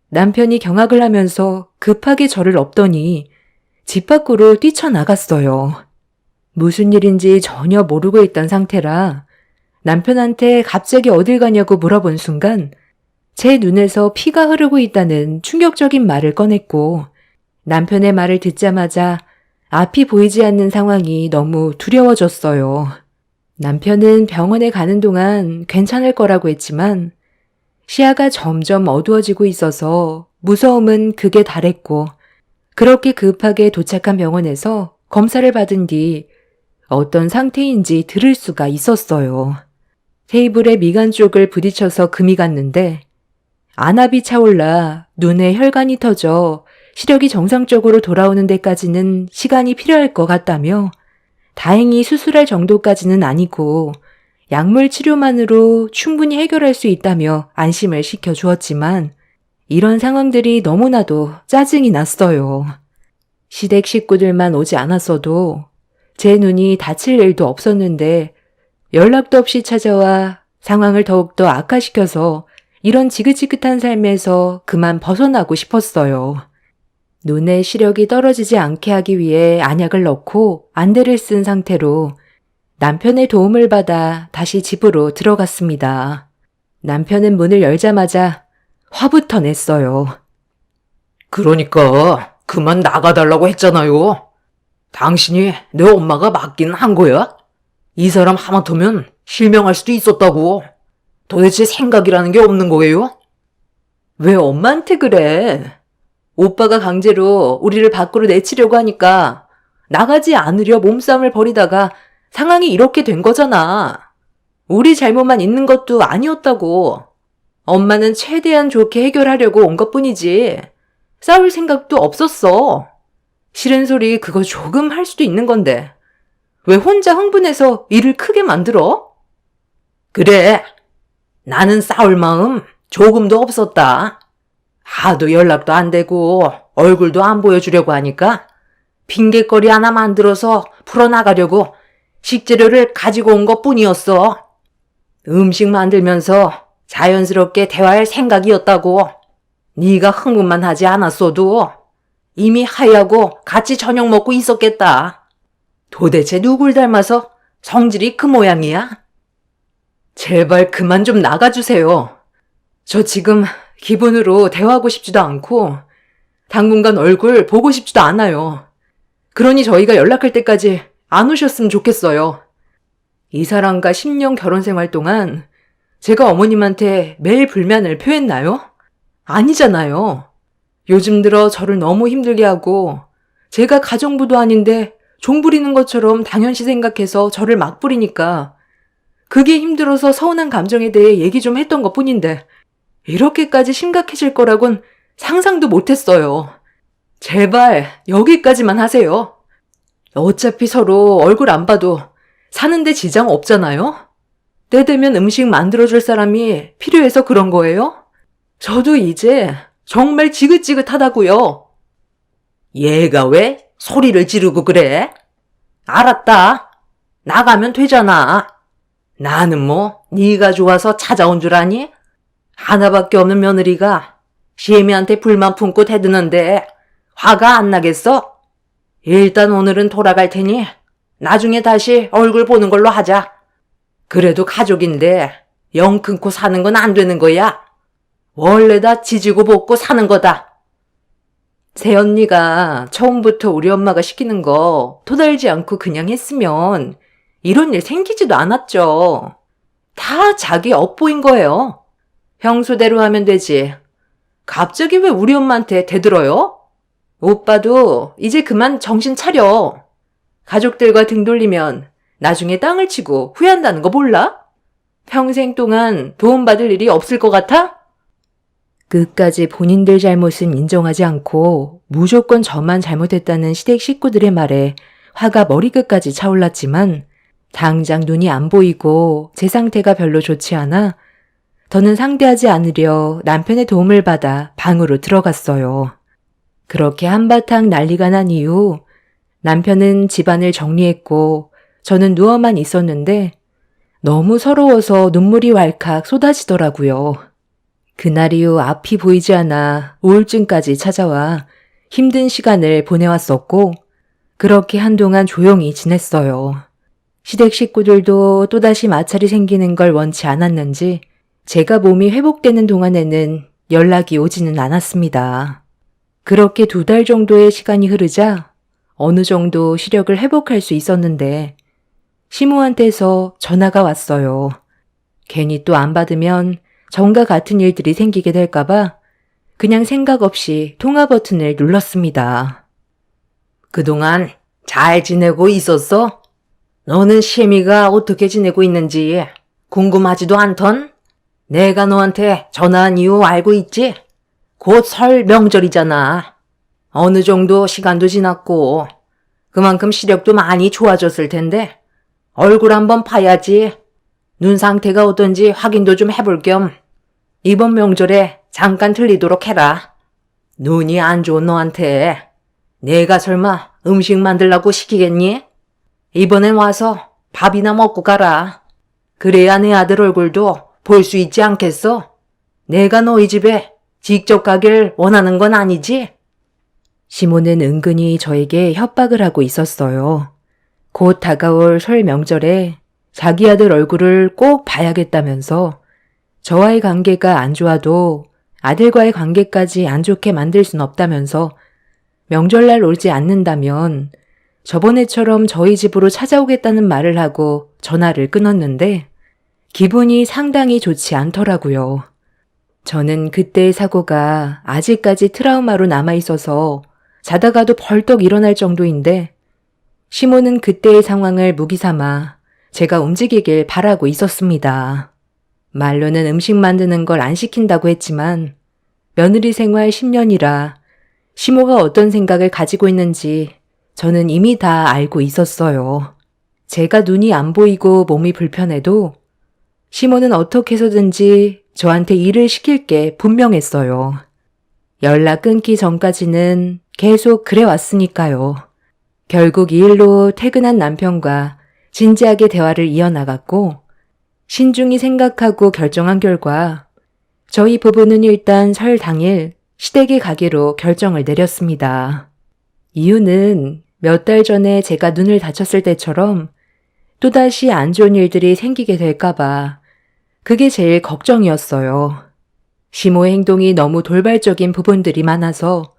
남편이 경악을 하면서 급하게 저를 업더니 집 밖으로 뛰쳐나갔어요. 무슨 일인지 전혀 모르고 있던 상태라 남편한테 갑자기 어딜 가냐고 물어본 순간 제 눈에서 피가 흐르고 있다는 충격적인 말을 꺼냈고 남편의 말을 듣자마자 앞이 보이지 않는 상황이 너무 두려워졌어요. 남편은 병원에 가는 동안 괜찮을 거라고 했지만 시야가 점점 어두워지고 있어서 무서움은 극에 달했고 그렇게 급하게 도착한 병원에서 검사를 받은 뒤 어떤 상태인지 들을 수가 있었어요. 테이블에 미간 쪽을 부딪혀서 금이 갔는데 안압이 차올라 눈에 혈관이 터져 시력이 정상적으로 돌아오는 데까지는 시간이 필요할 것 같다며 다행히 수술할 정도까지는 아니고 약물 치료만으로 충분히 해결할 수 있다며 안심을 시켜주었지만 이런 상황들이 너무나도 짜증이 났어요. 시댁 식구들만 오지 않았어도 제 눈이 다칠 일도 없었는데 연락도 없이 찾아와 상황을 더욱더 악화시켜서 이런 지긋지긋한 삶에서 그만 벗어나고 싶었어요. 눈의 시력이 떨어지지 않게 하기 위해 안약을 넣고 안대를 쓴 상태로 남편의 도움을 받아 다시 집으로 들어갔습니다. 남편은 문을 열자마자 화부터 냈어요. 그러니까 그만 나가달라고 했잖아요. 당신이 내 엄마가 맞긴 한 거야? 이 사람 하마터면 실명할 수도 있었다고. 도대체 생각이라는 게 없는 거예요? 왜 엄마한테 그래? 오빠가 강제로 우리를 밖으로 내치려고 하니까 나가지 않으려 몸싸움을 벌이다가 상황이 이렇게 된 거잖아. 우리 잘못만 있는 것도 아니었다고. 엄마는 최대한 좋게 해결하려고 온 것뿐이지 싸울 생각도 없었어. 싫은 소리 그거 조금 할 수도 있는 건데 왜 혼자 흥분해서 일을 크게 만들어? 그래, 나는 싸울 마음 조금도 없었다. 하도 연락도 안 되고 얼굴도 안 보여주려고 하니까 핑계거리 하나 만들어서 풀어나가려고 식재료를 가지고 온 것뿐이었어. 음식 만들면서 자연스럽게 대화할 생각이었다고. 네가 흥분만 하지 않았어도 이미 하야고 같이 저녁 먹고 있었겠다. 도대체 누굴 닮아서 성질이 그 모양이야? 제발 그만 좀 나가주세요. 저 지금 기분으로 대화하고 싶지도 않고 당분간 얼굴 보고 싶지도 않아요. 그러니 저희가 연락할 때까지 안 오셨으면 좋겠어요. 이 사람과 10년 결혼 생활 동안 제가 어머님한테 매일 불만을 표했나요? 아니잖아요. 요즘 들어 저를 너무 힘들게 하고 제가 가정부도 아닌데 종 부리는 것처럼 당연시 생각해서 저를 막 부리니까 그게 힘들어서 서운한 감정에 대해 얘기 좀 했던 것뿐인데 이렇게까지 심각해질 거라곤 상상도 못했어요. 제발 여기까지만 하세요. 어차피 서로 얼굴 안 봐도 사는데 지장 없잖아요? 때 되면 음식 만들어줄 사람이 필요해서 그런 거예요? 저도 이제 정말 지긋지긋하다고요. 얘가 왜 소리를 지르고 그래? 알았다. 나가면 되잖아. 나는 뭐 네가 좋아서 찾아온 줄 아니? 하나밖에 없는 며느리가 시애미한테 불만 품고 대드는데 화가 안 나겠어? 일단 오늘은 돌아갈 테니 나중에 다시 얼굴 보는 걸로 하자. 그래도 가족인데 영 끊고 사는 건 안 되는 거야. 원래 다 지지고 볶고 사는 거다. 새언니가 처음부터 우리 엄마가 시키는 거 토달지 않고 그냥 했으면 이런 일 생기지도 않았죠. 다 자기 업보인 거예요. 평소대로 하면 되지. 갑자기 왜 우리 엄마한테 대들어요? 오빠도 이제 그만 정신 차려. 가족들과 등 돌리면 나중에 땅을 치고 후회한다는 거 몰라? 평생 동안 도움받을 일이 없을 것 같아? 끝까지 본인들 잘못은 인정하지 않고 무조건 저만 잘못했다는 시댁 식구들의 말에 화가 머리끝까지 차올랐지만 당장 눈이 안 보이고 제 상태가 별로 좋지 않아 더는 상대하지 않으려 남편의 도움을 받아 방으로 들어갔어요. 그렇게 한바탕 난리가 난 이후 남편은 집안을 정리했고 저는 누워만 있었는데 너무 서러워서 눈물이 왈칵 쏟아지더라고요. 그날 이후 앞이 보이지 않아 우울증까지 찾아와 힘든 시간을 보내왔었고 그렇게 한동안 조용히 지냈어요. 시댁 식구들도 또다시 마찰이 생기는 걸 원치 않았는지 제가 몸이 회복되는 동안에는 연락이 오지는 않았습니다. 그렇게 2달 정도의 시간이 흐르자 어느 정도 시력을 회복할 수 있었는데 시모한테서 전화가 왔어요. 괜히 또 안 받으면 전과 같은 일들이 생기게 될까봐 그냥 생각 없이 통화 버튼을 눌렀습니다. 그동안 잘 지내고 있었어? 너는 시애미가 어떻게 지내고 있는지 궁금하지도 않던? 내가 너한테 전화한 이유 알고 있지? 곧 설 명절이잖아. 어느 정도 시간도 지났고 그만큼 시력도 많이 좋아졌을 텐데 얼굴 한번 봐야지. 눈 상태가 어떤지 확인도 좀 해볼 겸 이번 명절에 잠깐 들리도록 해라. 눈이 안 좋은 너한테 내가 설마 음식 만들라고 시키겠니? 이번엔 와서 밥이나 먹고 가라. 그래야 내 아들 얼굴도 볼 수 있지 않겠어? 내가 너희 집에 직접 가길 원하는 건 아니지? 시모는 은근히 저에게 협박을 하고 있었어요. 곧 다가올 설 명절에 자기 아들 얼굴을 꼭 봐야겠다면서 저와의 관계가 안 좋아도 아들과의 관계까지 안 좋게 만들 순 없다면서 명절날 오지 않는다면 저번에처럼 저희 집으로 찾아오겠다는 말을 하고 전화를 끊었는데 기분이 상당히 좋지 않더라고요. 저는 그때의 사고가 아직까지 트라우마로 남아있어서 자다가도 벌떡 일어날 정도인데 시모는 그때의 상황을 무기 삼아 제가 움직이길 바라고 있었습니다. 말로는 음식 만드는 걸 안 시킨다고 했지만 며느리 생활 10년이라 시모가 어떤 생각을 가지고 있는지 저는 이미 다 알고 있었어요. 제가 눈이 안 보이고 몸이 불편해도 시모는 어떻게 해서든지 저한테 일을 시킬 게 분명했어요. 연락 끊기 전까지는 계속 그래 왔으니까요. 결국 이 일로 퇴근한 남편과 진지하게 대화를 이어나갔고 신중히 생각하고 결정한 결과 저희 부부는 일단 설 당일 시댁에 가기로 결정을 내렸습니다. 이유는 몇 달 전에 제가 눈을 다쳤을 때처럼 또다시 안 좋은 일들이 생기게 될까봐 그게 제일 걱정이었어요. 시모의 행동이 너무 돌발적인 부분들이 많아서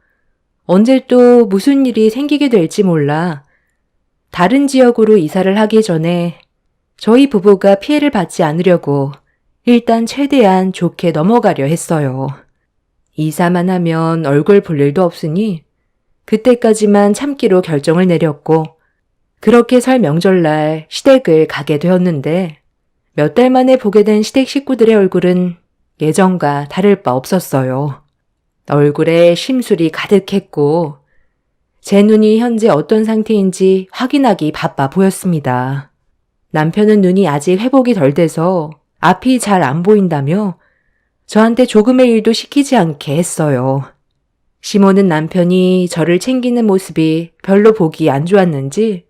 언제 또 무슨 일이 생기게 될지 몰라 다른 지역으로 이사를 하기 전에 저희 부부가 피해를 받지 않으려고 일단 최대한 좋게 넘어가려 했어요. 이사만 하면 얼굴 볼 일도 없으니 그때까지만 참기로 결정을 내렸고 그렇게 설 명절날 시댁을 가게 되었는데 몇 달 만에 보게 된 시댁 식구들의 얼굴은 예전과 다를 바 없었어요. 얼굴에 심술이 가득했고 제 눈이 현재 어떤 상태인지 확인하기 바빠 보였습니다. 남편은 눈이 아직 회복이 덜 돼서 앞이 잘 안 보인다며 저한테 조금의 일도 시키지 않게 했어요. 시모는 남편이 저를 챙기는 모습이 별로 보기 안 좋았는지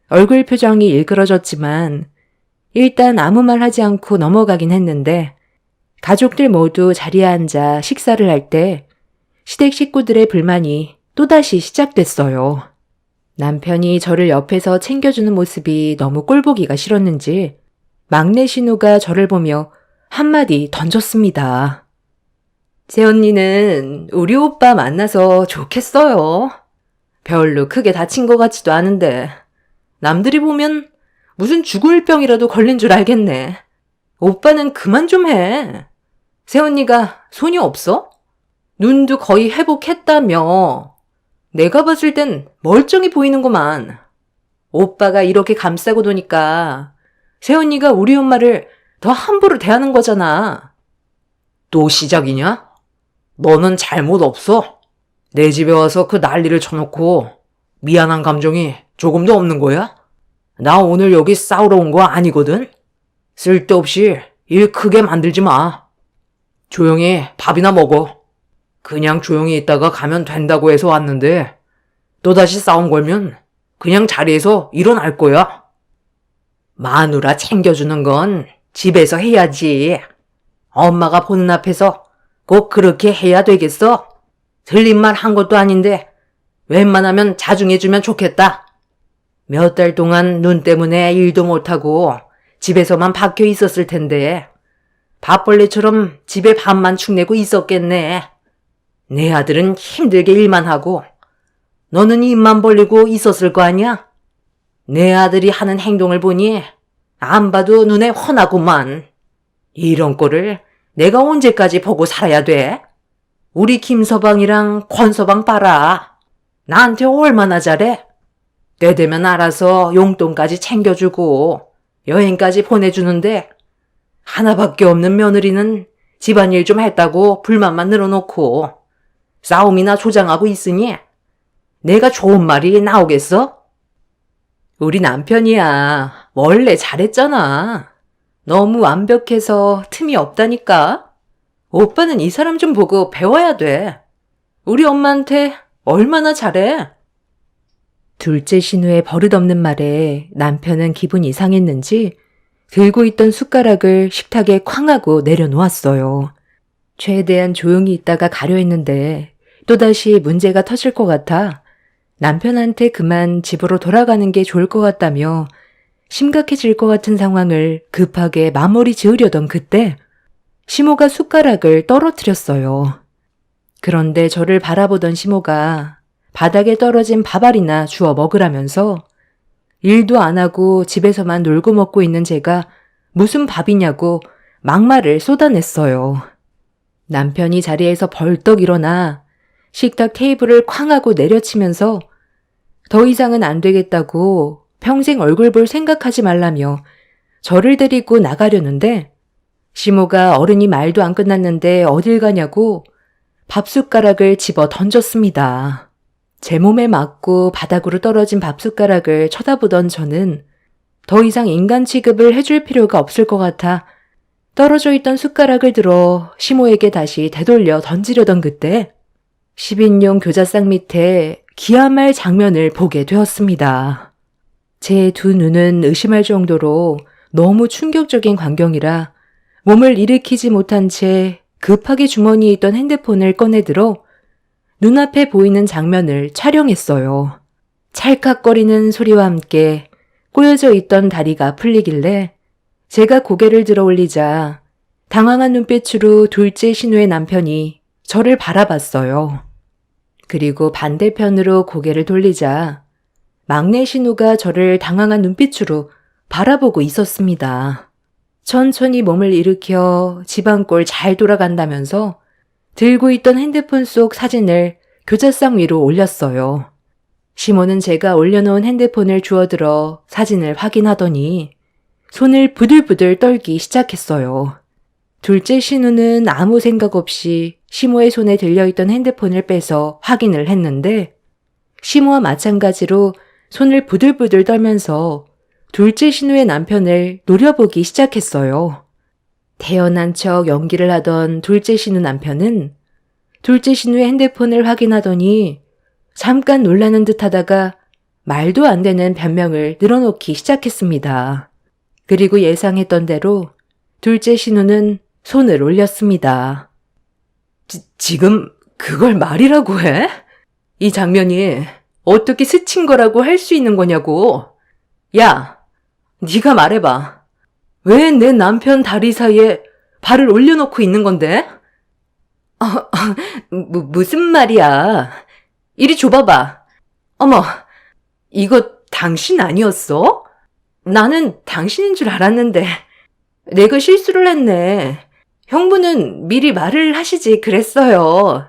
얼굴 표정이 일그러졌지만 일단 아무 말 하지 않고 넘어가긴 했는데 가족들 모두 자리에 앉아 식사를 할 때 시댁 식구들의 불만이 또다시 시작됐어요. 남편이 저를 옆에서 챙겨주는 모습이 너무 꼴보기가 싫었는지 막내 신우가 저를 보며 한마디 던졌습니다. 새언니는 우리 오빠 만나서 좋겠어요. 별로 크게 다친 것 같지도 않은데 남들이 보면 무슨 죽을 병이라도 걸린 줄 알겠네. 오빠는 그만 좀 해. 새언니가 손이 없어? 눈도 거의 회복했다며. 내가 봤을 땐 멀쩡히 보이는구만. 오빠가 이렇게 감싸고 노니까 새언니가 우리 엄마를 더 함부로 대하는 거잖아. 또 시작이냐? 너는 잘못 없어. 내 집에 와서 그 난리를 쳐놓고 미안한 감정이 조금도 없는 거야? 나 오늘 여기 싸우러 온 거 아니거든? 쓸데없이 일 크게 만들지 마. 조용히 밥이나 먹어. 그냥 조용히 있다가 가면 된다고 해서 왔는데 또다시 싸움 걸면 그냥 자리에서 일어날 거야. 마누라 챙겨주는 건 집에서 해야지. 엄마가 보는 앞에서 꼭 그렇게 해야 되겠어? 틀린 말 한 것도 아닌데 웬만하면 자중해주면 좋겠다. 몇 달 동안 눈 때문에 일도 못하고 집에서만 박혀 있었을 텐데 밥벌레처럼 집에 밥만 축내고 있었겠네. 내 아들은 힘들게 일만 하고 너는 입만 벌리고 있었을 거 아니야? 내 아들이 하는 행동을 보니 안 봐도 눈에 훤하구만. 이런 꼴을 내가 언제까지 보고 살아야 돼? 우리 김서방이랑 권서방 봐라. 나한테 얼마나 잘해? 때 되면 알아서 용돈까지 챙겨주고 여행까지 보내주는데 하나밖에 없는 며느리는 집안일 좀 했다고 불만만 늘어놓고 싸움이나 조장하고 있으니 내가 좋은 말이 나오겠어? 우리 남편이야. 원래 잘했잖아. 너무 완벽해서 틈이 없다니까. 오빠는 이 사람 좀 보고 배워야 돼. 우리 엄마한테 얼마나 잘해. 둘째 신우의 버릇없는 말에 남편은 기분이 이상했는지 들고 있던 숟가락을 식탁에 쾅 하고 내려놓았어요. 최대한 조용히 있다가 가려 했는데 또다시 문제가 터질 것 같아 남편한테 그만 집으로 돌아가는 게 좋을 것 같다며 심각해질 것 같은 상황을 급하게 마무리 지으려던 그때 시모가 숟가락을 떨어뜨렸어요. 그런데 저를 바라보던 시모가 바닥에 떨어진 밥알이나 주워 먹으라면서 일도 안 하고 집에서만 놀고 먹고 있는 제가 무슨 밥이냐고 막말을 쏟아냈어요. 남편이 자리에서 벌떡 일어나 식탁 테이블을 쾅 하고 내려치면서 더 이상은 안 되겠다고 평생 얼굴 볼 생각하지 말라며 저를 데리고 나가려는데 시모가 어른이 말도 안 끝났는데 어딜 가냐고 밥숟가락을 집어 던졌습니다. 제 몸에 맞고 바닥으로 떨어진 밥숟가락을 쳐다보던 저는 더 이상 인간 취급을 해줄 필요가 없을 것 같아 떨어져 있던 숟가락을 들어 시모에게 다시 되돌려 던지려던 그때 10인용 교자상 밑에 기아말 장면을 보게 되었습니다. 제 두 눈은 의심할 정도로 너무 충격적인 광경이라 몸을 일으키지 못한 채 급하게 주머니에 있던 핸드폰을 꺼내들어 눈앞에 보이는 장면을 촬영했어요. 찰칵거리는 소리와 함께 꼬여져 있던 다리가 풀리길래 제가 고개를 들어 올리자 당황한 눈빛으로 둘째 신우의 남편이 저를 바라봤어요. 그리고 반대편으로 고개를 돌리자 막내 신우가 저를 당황한 눈빛으로 바라보고 있었습니다. 천천히 몸을 일으켜 집안꼴 잘 돌아간다면서 들고 있던 핸드폰 속 사진을 교자상 위로 올렸어요. 시모는 제가 올려놓은 핸드폰을 주워들어 사진을 확인하더니 손을 부들부들 떨기 시작했어요. 둘째 신우는 아무 생각 없이 시모의 손에 들려있던 핸드폰을 빼서 확인을 했는데 시모와 마찬가지로 손을 부들부들 떨면서 둘째 신우의 남편을 노려보기 시작했어요. 태어난 척 연기를 하던 둘째 신우 남편은 둘째 신우의 핸드폰을 확인하더니 잠깐 놀라는 듯 하다가 말도 안 되는 변명을 늘어놓기 시작했습니다. 그리고 예상했던 대로 둘째 신우는 손을 올렸습니다. 지금 그걸 말이라고 해? 이 장면이 어떻게 스친 거라고 할 수 있는 거냐고. 야, 네가 말해봐. 왜 내 남편 다리 사이에 발을 올려놓고 있는 건데? 무슨 말이야. 이리 줘봐봐. 어머, 이거 당신 아니었어? 나는 당신인 줄 알았는데 내가 실수를 했네. 형부는 미리 말을 하시지 그랬어요.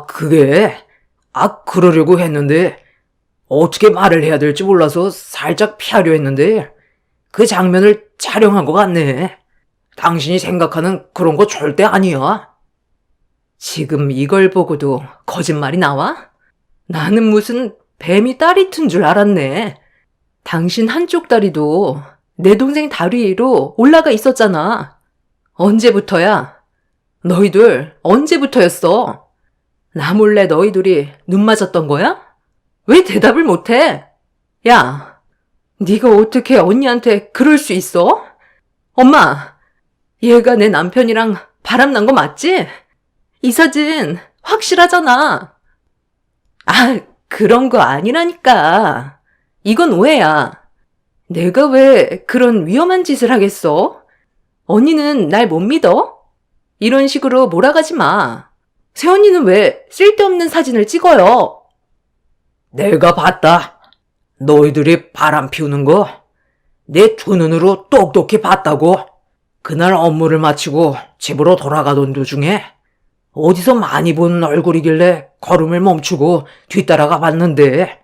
그게? 그러려고 했는데 어떻게 말을 해야 될지 몰라서 살짝 피하려 했는데 그 장면을 촬영한 것 같네. 당신이 생각하는 그런 거 절대 아니야. 지금 이걸 보고도 거짓말이 나와? 나는 무슨 뱀이 다리 튼 줄 알았네. 당신 한쪽 다리도 내 동생 다리 위로 올라가 있었잖아. 언제부터야? 너희들 언제부터였어? 나 몰래 너희 둘이 눈 맞았던 거야? 왜 대답을 못해? 야, 네가 어떻게 언니한테 그럴 수 있어? 엄마, 얘가 내 남편이랑 바람난 거 맞지? 이 사진 확실하잖아. 그런 거 아니라니까. 이건 오해야. 내가 왜 그런 위험한 짓을 하겠어? 언니는 날 못 믿어? 이런 식으로 몰아가지 마. 새언니는 왜 쓸데없는 사진을 찍어요? 내가 봤다. 너희들이 바람 피우는 거 내 두 눈으로 똑똑히 봤다고. 그날 업무를 마치고 집으로 돌아가던 도중에 어디서 많이 본 얼굴이길래 걸음을 멈추고 뒤따라가 봤는데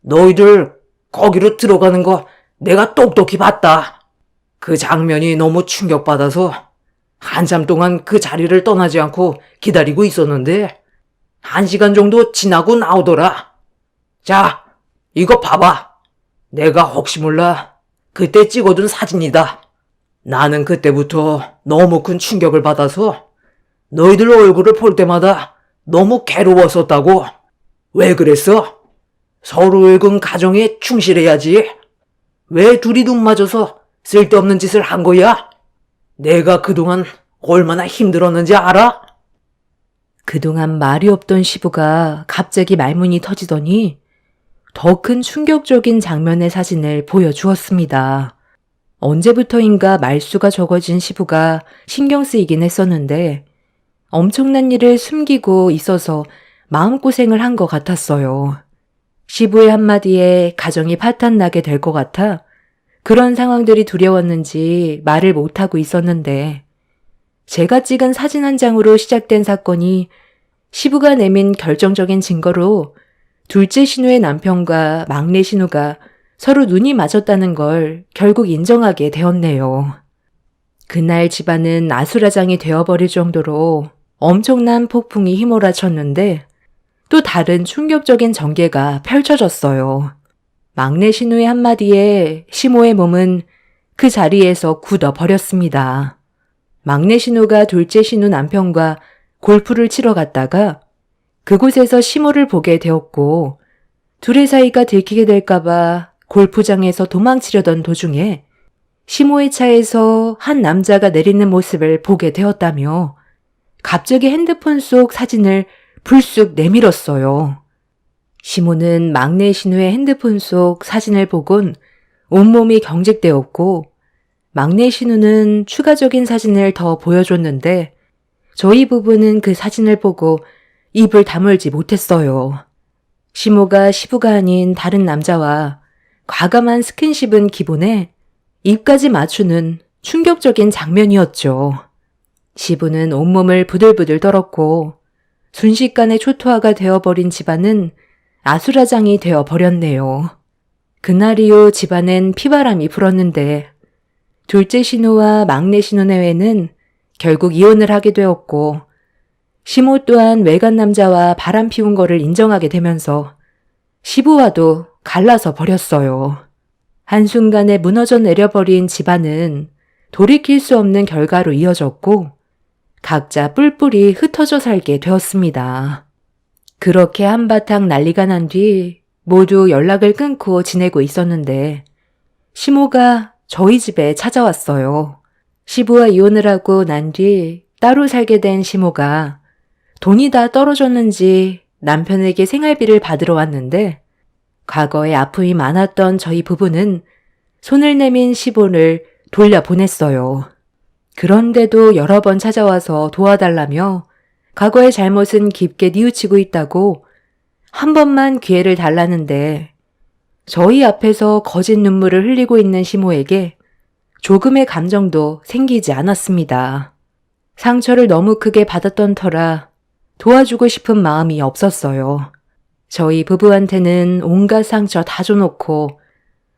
너희들 거기로 들어가는 거 내가 똑똑히 봤다. 그 장면이 너무 충격받아서 한참 동안 그 자리를 떠나지 않고 기다리고 있었는데 1시간 정도 지나고 나오더라. 자, 이거 봐봐. 내가 혹시 몰라 그때 찍어둔 사진이다. 나는 그때부터 너무 큰 충격을 받아서 너희들 얼굴을 볼 때마다 너무 괴로웠었다고. 왜 그랬어? 서로 읽은 가정에 충실해야지. 왜 둘이 눈 맞아서 쓸데없는 짓을 한 거야? 내가 그동안 얼마나 힘들었는지 알아? 그동안 말이 없던 시부가 갑자기 말문이 터지더니 더 큰 충격적인 장면의 사진을 보여주었습니다. 언제부터인가 말수가 적어진 시부가 신경 쓰이긴 했었는데 엄청난 일을 숨기고 있어서 마음고생을 한 것 같았어요. 시부의 한마디에 가정이 파탄나게 될 것 같아 그런 상황들이 두려웠는지 말을 못하고 있었는데 제가 찍은 사진 한 장으로 시작된 사건이 시부가 내민 결정적인 증거로 둘째 신우의 남편과 막내 신우가 서로 눈이 맞았다는 걸 결국 인정하게 되었네요. 그날 집안은 아수라장이 되어버릴 정도로 엄청난 폭풍이 휘몰아쳤는데 또 다른 충격적인 전개가 펼쳐졌어요. 막내 신우의 한마디에 시모의 몸은 그 자리에서 굳어버렸습니다. 막내 신우가 둘째 신우 남편과 골프를 치러 갔다가 그곳에서 시모를 보게 되었고 둘의 사이가 들키게 될까봐 골프장에서 도망치려던 도중에 시모의 차에서 한 남자가 내리는 모습을 보게 되었다며 갑자기 핸드폰 속 사진을 불쑥 내밀었어요. 시모는 막내 신우의 핸드폰 속 사진을 보곤 온몸이 경직되었고 막내 신우는 추가적인 사진을 더 보여줬는데 저희 부부는 그 사진을 보고 입을 다물지 못했어요. 시모가 시부가 아닌 다른 남자와 과감한 스킨십은 기본에 입까지 맞추는 충격적인 장면이었죠. 시부는 온몸을 부들부들 떨었고 순식간에 초토화가 되어버린 집안은 아수라장이 되어버렸네요. 그날 이후 집안엔 피바람이 불었는데 둘째 신우와 막내 신우 내외는 결국 이혼을 하게 되었고 시모 또한 외간 남자와 바람 피운 거를 인정하게 되면서 시부와도 갈라서 버렸어요. 한순간에 무너져 내려버린 집안은 돌이킬 수 없는 결과로 이어졌고 각자 뿔뿔이 흩어져 살게 되었습니다. 그렇게 한바탕 난리가 난 뒤 모두 연락을 끊고 지내고 있었는데 시모가 저희 집에 찾아왔어요. 시부와 이혼을 하고 난 뒤 따로 살게 된 시모가 돈이 다 떨어졌는지 남편에게 생활비를 받으러 왔는데 과거에 아픔이 많았던 저희 부부는 손을 내민 시부를 돌려보냈어요. 그런데도 여러 번 찾아와서 도와달라며 과거의 잘못은 깊게 뉘우치고 있다고 한 번만 기회를 달라는데 저희 앞에서 거짓 눈물을 흘리고 있는 시모에게 조금의 감정도 생기지 않았습니다. 상처를 너무 크게 받았던 터라 도와주고 싶은 마음이 없었어요. 저희 부부한테는 온갖 상처 다 줘놓고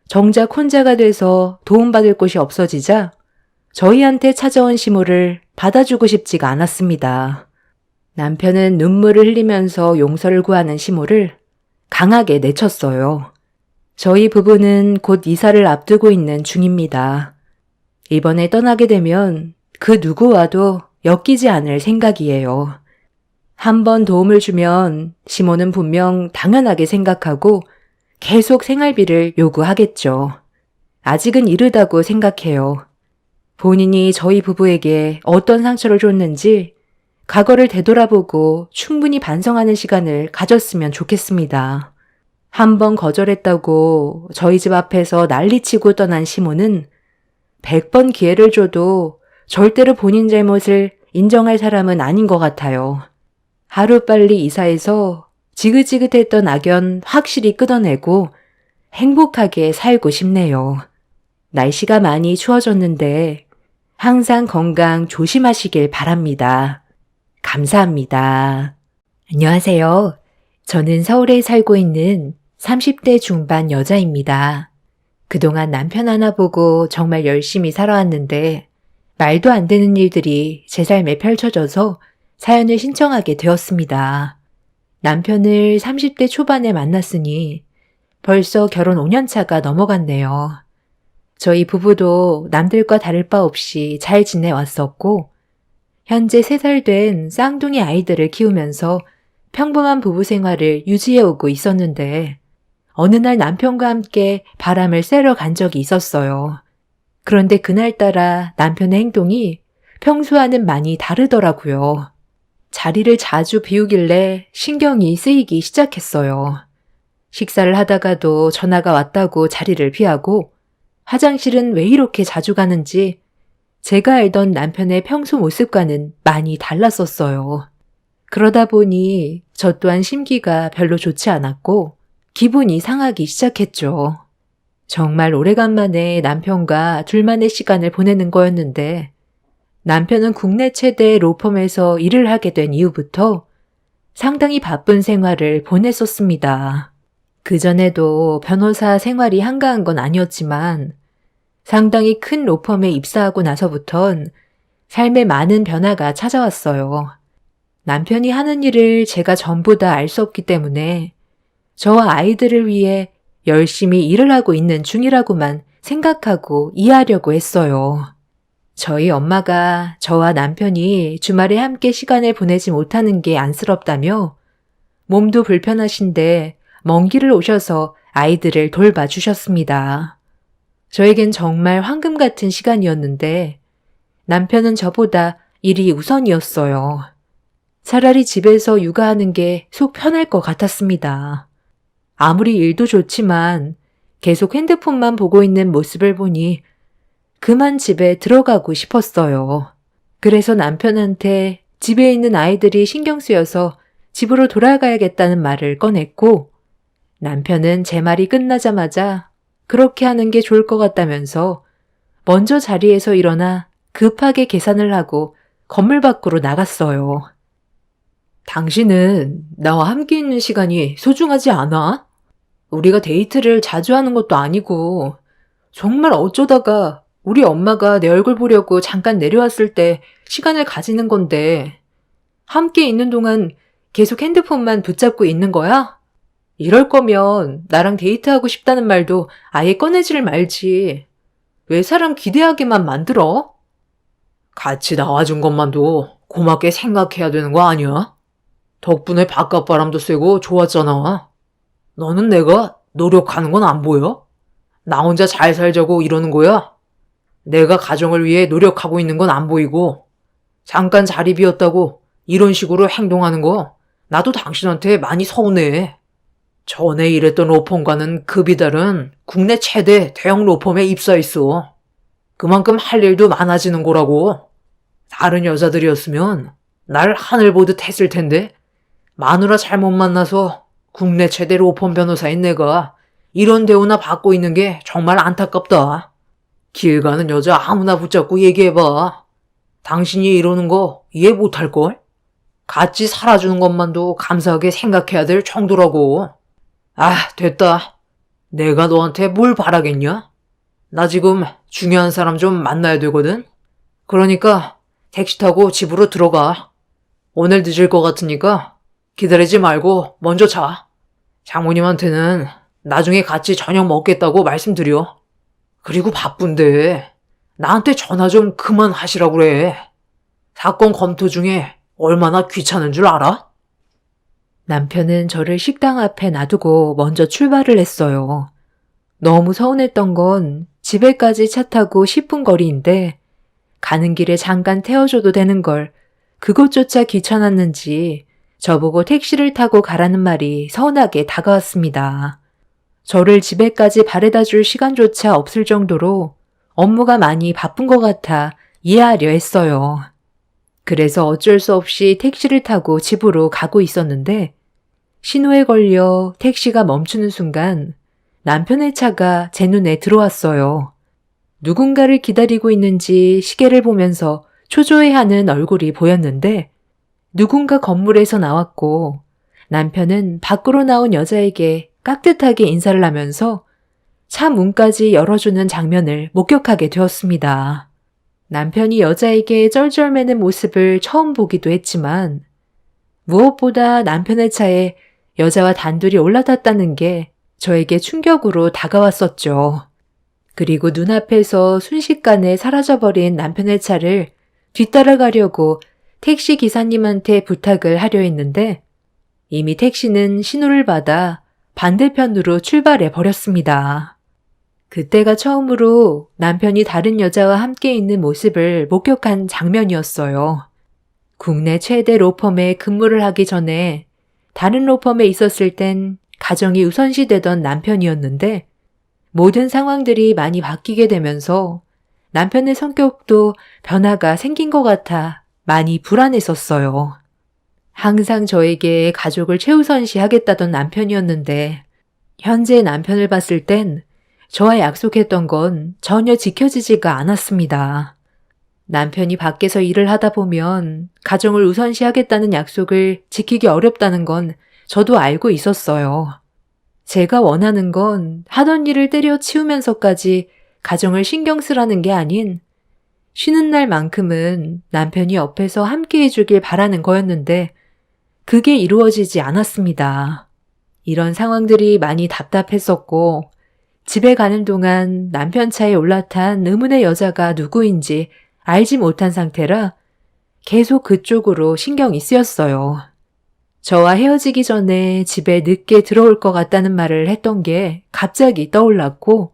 정작 혼자가 돼서 도움받을 곳이 없어지자 저희한테 찾아온 시모를 받아주고 싶지가 않았습니다. 남편은 눈물을 흘리면서 용서를 구하는 시모를 강하게 내쳤어요. 저희 부부는 곧 이사를 앞두고 있는 중입니다. 이번에 떠나게 되면 그 누구와도 엮이지 않을 생각이에요. 한번 도움을 주면 시모는 분명 당연하게 생각하고 계속 생활비를 요구하겠죠. 아직은 이르다고 생각해요. 본인이 저희 부부에게 어떤 상처를 줬는지 과거를 되돌아보고 충분히 반성하는 시간을 가졌으면 좋겠습니다. 한번 거절했다고 저희 집 앞에서 난리치고 떠난 시모는 100번 기회를 줘도 절대로 본인 잘못을 인정할 사람은 아닌 것 같아요. 하루빨리 이사해서 지긋지긋했던 악연 확실히 끊어내고 행복하게 살고 싶네요. 날씨가 많이 추워졌는데 항상 건강 조심하시길 바랍니다. 감사합니다. 안녕하세요. 저는 서울에 살고 있는 30대 중반 여자입니다. 그동안 남편 하나 보고 정말 열심히 살아왔는데 말도 안 되는 일들이 제 삶에 펼쳐져서 사연을 신청하게 되었습니다. 남편을 30대 초반에 만났으니 벌써 결혼 5년 차가 넘어갔네요. 저희 부부도 남들과 다를 바 없이 잘 지내왔었고 현재 3살 된 쌍둥이 아이들을 키우면서 평범한 부부 생활을 유지해오고 있었는데 어느 날 남편과 함께 바람을 쐬러 간 적이 있었어요. 그런데 그날따라 남편의 행동이 평소와는 많이 다르더라고요. 자리를 자주 비우길래 신경이 쓰이기 시작했어요. 식사를 하다가도 전화가 왔다고 자리를 피하고 화장실은 왜 이렇게 자주 가는지 제가 알던 남편의 평소 모습과는 많이 달랐었어요. 그러다 보니 저 또한 심기가 별로 좋지 않았고 기분이 상하기 시작했죠. 정말 오래간만에 남편과 둘만의 시간을 보내는 거였는데 남편은 국내 최대 로펌에서 일을 하게 된 이후부터 상당히 바쁜 생활을 보냈었습니다. 그전에도 변호사 생활이 한가한 건 아니었지만 상당히 큰 로펌에 입사하고 나서부턴 삶에 많은 변화가 찾아왔어요. 남편이 하는 일을 제가 전부 다 알 수 없기 때문에 저와 아이들을 위해 열심히 일을 하고 있는 중이라고만 생각하고 이해하려고 했어요. 저희 엄마가 저와 남편이 주말에 함께 시간을 보내지 못하는 게 안쓰럽다며 몸도 불편하신데 먼 길을 오셔서 아이들을 돌봐주셨습니다. 저에겐 정말 황금 같은 시간이었는데 남편은 저보다 일이 우선이었어요. 차라리 집에서 육아하는 게 속 편할 것 같았습니다. 아무리 일도 좋지만 계속 핸드폰만 보고 있는 모습을 보니 그만 집에 들어가고 싶었어요. 그래서 남편한테 집에 있는 아이들이 신경 쓰여서 집으로 돌아가야겠다는 말을 꺼냈고 남편은 제 말이 끝나자마자 그렇게 하는 게 좋을 것 같다면서 먼저 자리에서 일어나 급하게 계산을 하고 건물 밖으로 나갔어요. 당신은 나와 함께 있는 시간이 소중하지 않아? 우리가 데이트를 자주 하는 것도 아니고 정말 어쩌다가 우리 엄마가 내 얼굴 보려고 잠깐 내려왔을 때 시간을 가지는 건데 함께 있는 동안 계속 핸드폰만 붙잡고 있는 거야? 이럴 거면 나랑 데이트하고 싶다는 말도 아예 꺼내지를 말지. 왜 사람 기대하게만 만들어? 같이 나와준 것만도 고맙게 생각해야 되는 거 아니야? 덕분에 바깥 바람도 쐬고 좋았잖아. 너는 내가 노력하는 건 안 보여? 나 혼자 잘 살자고 이러는 거야? 내가 가정을 위해 노력하고 있는 건 안 보이고 잠깐 자리 비었다고 이런 식으로 행동하는 거 나도 당신한테 많이 서운해. 전에 일했던 로펌과는 급이 다른 국내 최대 대형 로펌에 입사했어. 그만큼 할 일도 많아지는 거라고. 다른 여자들이었으면 날 하늘 보듯 했을 텐데 마누라 잘못 만나서 국내 최대 로펌 변호사인 내가 이런 대우나 받고 있는 게 정말 안타깝다. 길 가는 여자 아무나 붙잡고 얘기해봐. 당신이 이러는 거 이해 못할걸? 같이 살아주는 것만도 감사하게 생각해야 될 정도라고. 아, 됐다. 내가 너한테 뭘 바라겠냐? 나 지금 중요한 사람 좀 만나야 되거든? 그러니까 택시 타고 집으로 들어가. 오늘 늦을 것 같으니까 기다리지 말고 먼저 자. 장모님한테는 나중에 같이 저녁 먹겠다고 말씀드려. 그리고 바쁜데 나한테 전화 좀 그만하시라고 그래. 사건 검토 중에 얼마나 귀찮은 줄 알아? 남편은 저를 식당 앞에 놔두고 먼저 출발을 했어요. 너무 서운했던 건 집에까지 차 타고 10분 거리인데 가는 길에 잠깐 태워줘도 되는 걸 그것조차 귀찮았는지 저보고 택시를 타고 가라는 말이 서운하게 다가왔습니다. 저를 집에까지 바래다 줄 시간조차 없을 정도로 업무가 많이 바쁜 것 같아 이해하려 했어요. 그래서 어쩔 수 없이 택시를 타고 집으로 가고 있었는데 신호에 걸려 택시가 멈추는 순간 남편의 차가 제 눈에 들어왔어요. 누군가를 기다리고 있는지 시계를 보면서 초조해하는 얼굴이 보였는데 누군가 건물에서 나왔고 남편은 밖으로 나온 여자에게 깍듯하게 인사를 하면서 차 문까지 열어주는 장면을 목격하게 되었습니다. 남편이 여자에게 쩔쩔매는 모습을 처음 보기도 했지만 무엇보다 남편의 차에 여자와 단둘이 올라탔다는 게 저에게 충격으로 다가왔었죠. 그리고 눈앞에서 순식간에 사라져버린 남편의 차를 뒤따라가려고 택시 기사님한테 부탁을 하려 했는데 이미 택시는 신호를 받아 반대편으로 출발해 버렸습니다. 그때가 처음으로 남편이 다른 여자와 함께 있는 모습을 목격한 장면이었어요. 국내 최대 로펌에 근무를 하기 전에 다른 로펌에 있었을 땐 가정이 우선시되던 남편이었는데 모든 상황들이 많이 바뀌게 되면서 남편의 성격도 변화가 생긴 것 같아 많이 불안했었어요. 항상 저에게 가족을 최우선시 하겠다던 남편이었는데 현재 남편을 봤을 땐 저와 약속했던 건 전혀 지켜지지가 않았습니다. 남편이 밖에서 일을 하다 보면 가정을 우선시 하겠다는 약속을 지키기 어렵다는 건 저도 알고 있었어요. 제가 원하는 건 하던 일을 때려치우면서까지 가정을 신경 쓰라는 게 아닌 쉬는 날만큼은 남편이 옆에서 함께 해주길 바라는 거였는데 그게 이루어지지 않았습니다. 이런 상황들이 많이 답답했었고 집에 가는 동안 남편 차에 올라탄 의문의 여자가 누구인지 알지 못한 상태라 계속 그쪽으로 신경이 쓰였어요. 저와 헤어지기 전에 집에 늦게 들어올 것 같다는 말을 했던 게 갑자기 떠올랐고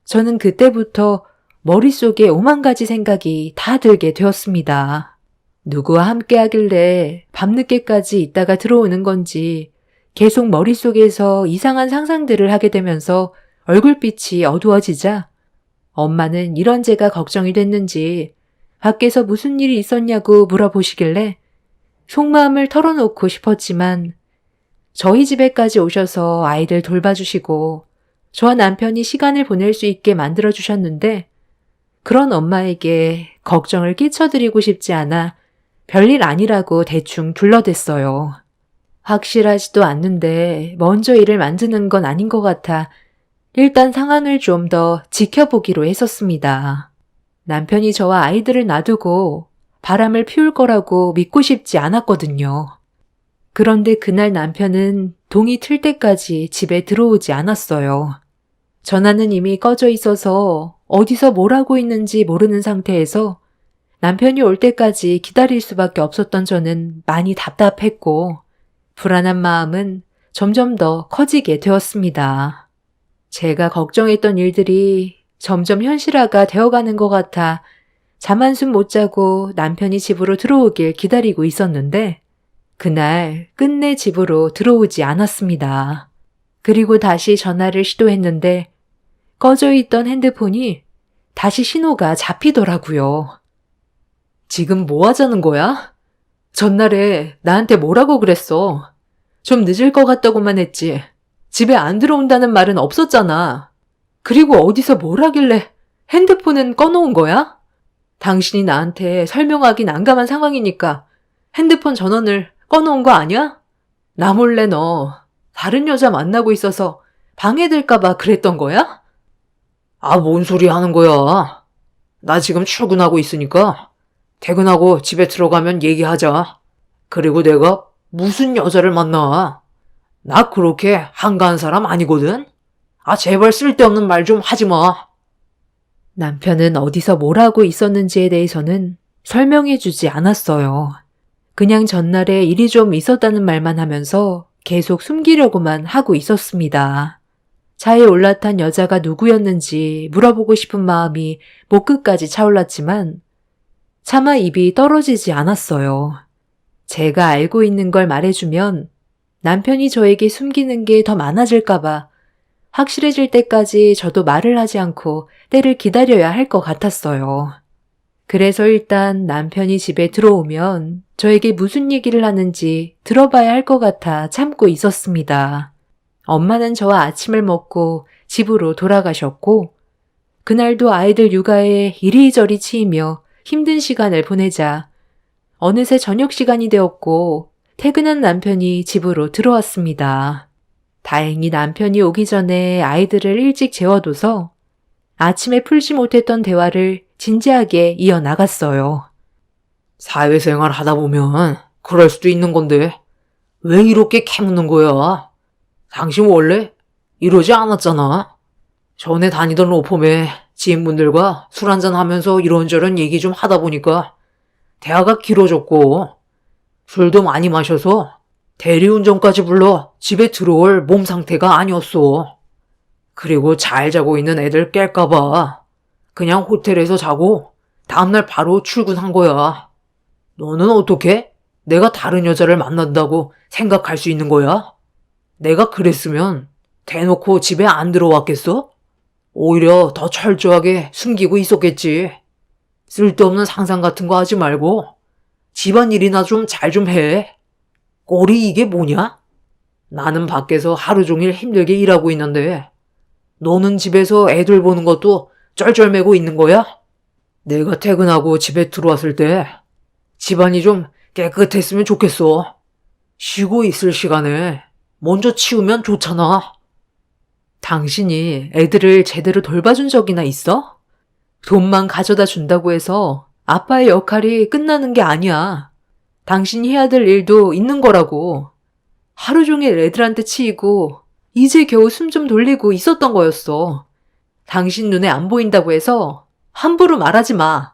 저는 그때부터 머릿속에 오만 가지 생각이 다 들게 되었습니다. 누구와 함께 하길래 밤늦게까지 있다가 들어오는 건지 계속 머릿속에서 이상한 상상들을 하게 되면서 얼굴빛이 어두워지자 엄마는 이런 제가 걱정이 됐는지 밖에서 무슨 일이 있었냐고 물어보시길래 속마음을 털어놓고 싶었지만 저희 집에까지 오셔서 아이들 돌봐주시고 저와 남편이 시간을 보낼 수 있게 만들어주셨는데 그런 엄마에게 걱정을 끼쳐드리고 싶지 않아 별일 아니라고 대충 둘러댔어요. 확실하지도 않는데 먼저 일을 만드는 건 아닌 것 같아 일단 상황을 좀 더 지켜보기로 했었습니다. 남편이 저와 아이들을 놔두고 바람을 피울 거라고 믿고 싶지 않았거든요. 그런데 그날 남편은 동이 틀 때까지 집에 들어오지 않았어요. 전화는 이미 꺼져 있어서 어디서 뭘 하고 있는지 모르는 상태에서 남편이 올 때까지 기다릴 수밖에 없었던 저는 많이 답답했고 불안한 마음은 점점 더 커지게 되었습니다. 제가 걱정했던 일들이 점점 현실화가 되어가는 것 같아 잠 한숨 못 자고 남편이 집으로 들어오길 기다리고 있었는데 그날 끝내 집으로 들어오지 않았습니다. 그리고 다시 전화를 시도했는데 꺼져 있던 핸드폰이 다시 신호가 잡히더라고요. 지금 뭐 하자는 거야? 전날에 나한테 뭐라고 그랬어? 좀 늦을 것 같다고만 했지. 집에 안 들어온다는 말은 없었잖아. 그리고 어디서 뭘 하길래 핸드폰은 꺼놓은 거야? 당신이 나한테 설명하기 난감한 상황이니까 핸드폰 전원을 꺼놓은 거 아니야? 나 몰래 너 다른 여자 만나고 있어서 방해될까봐 그랬던 거야? 아, 뭔 소리 하는 거야? 나 지금 출근하고 있으니까 퇴근하고 집에 들어가면 얘기하자. 그리고 내가 무슨 여자를 만나? 나 그렇게 한가한 사람 아니거든? 아, 제발 쓸데없는 말 좀 하지 마. 남편은 어디서 뭘 하고 있었는지에 대해서는 설명해주지 않았어요. 그냥 전날에 일이 좀 있었다는 말만 하면서 계속 숨기려고만 하고 있었습니다. 차에 올라탄 여자가 누구였는지 물어보고 싶은 마음이 목 끝까지 차올랐지만 차마 입이 떨어지지 않았어요. 제가 알고 있는 걸 말해주면 남편이 저에게 숨기는 게 더 많아질까봐 확실해질 때까지 저도 말을 하지 않고 때를 기다려야 할 것 같았어요. 그래서 일단 남편이 집에 들어오면 저에게 무슨 얘기를 하는지 들어봐야 할 것 같아 참고 있었습니다. 엄마는 저와 아침을 먹고 집으로 돌아가셨고 그날도 아이들 육아에 이리저리 치이며 힘든 시간을 보내자 어느새 저녁 시간이 되었고 퇴근한 남편이 집으로 들어왔습니다. 다행히 남편이 오기 전에 아이들을 일찍 재워둬서 아침에 풀지 못했던 대화를 진지하게 이어나갔어요. 사회생활 하다 보면 그럴 수도 있는 건데 왜 이렇게 캐묻는 거야? 당신 원래 이러지 않았잖아. 전에 다니던 로펌에 지인분들과 술 한잔 하면서 이런저런 얘기 좀 하다 보니까 대화가 길어졌고 술도 많이 마셔서 대리운전까지 불러 집에 들어올 몸 상태가 아니었어. 그리고 잘 자고 있는 애들 깰까봐 그냥 호텔에서 자고 다음날 바로 출근한 거야. 너는 어떻게 내가 다른 여자를 만난다고 생각할 수 있는 거야? 내가 그랬으면 대놓고 집에 안 들어왔겠어? 오히려 더 철저하게 숨기고 있었겠지. 쓸데없는 상상 같은 거 하지 말고 집안일이나 좀 잘 좀 해. 꼴이 이게 뭐냐? 나는 밖에서 하루 종일 힘들게 일하고 있는데 너는 집에서 애들 보는 것도 쩔쩔매고 있는 거야? 내가 퇴근하고 집에 들어왔을 때 집안이 좀 깨끗했으면 좋겠어. 쉬고 있을 시간에 먼저 치우면 좋잖아. 당신이 애들을 제대로 돌봐준 적이나 있어? 돈만 가져다 준다고 해서 아빠의 역할이 끝나는 게 아니야. 당신이 해야 될 일도 있는 거라고. 하루 종일 애들한테 치이고 이제 겨우 숨 좀 돌리고 있었던 거였어. 당신 눈에 안 보인다고 해서 함부로 말하지 마.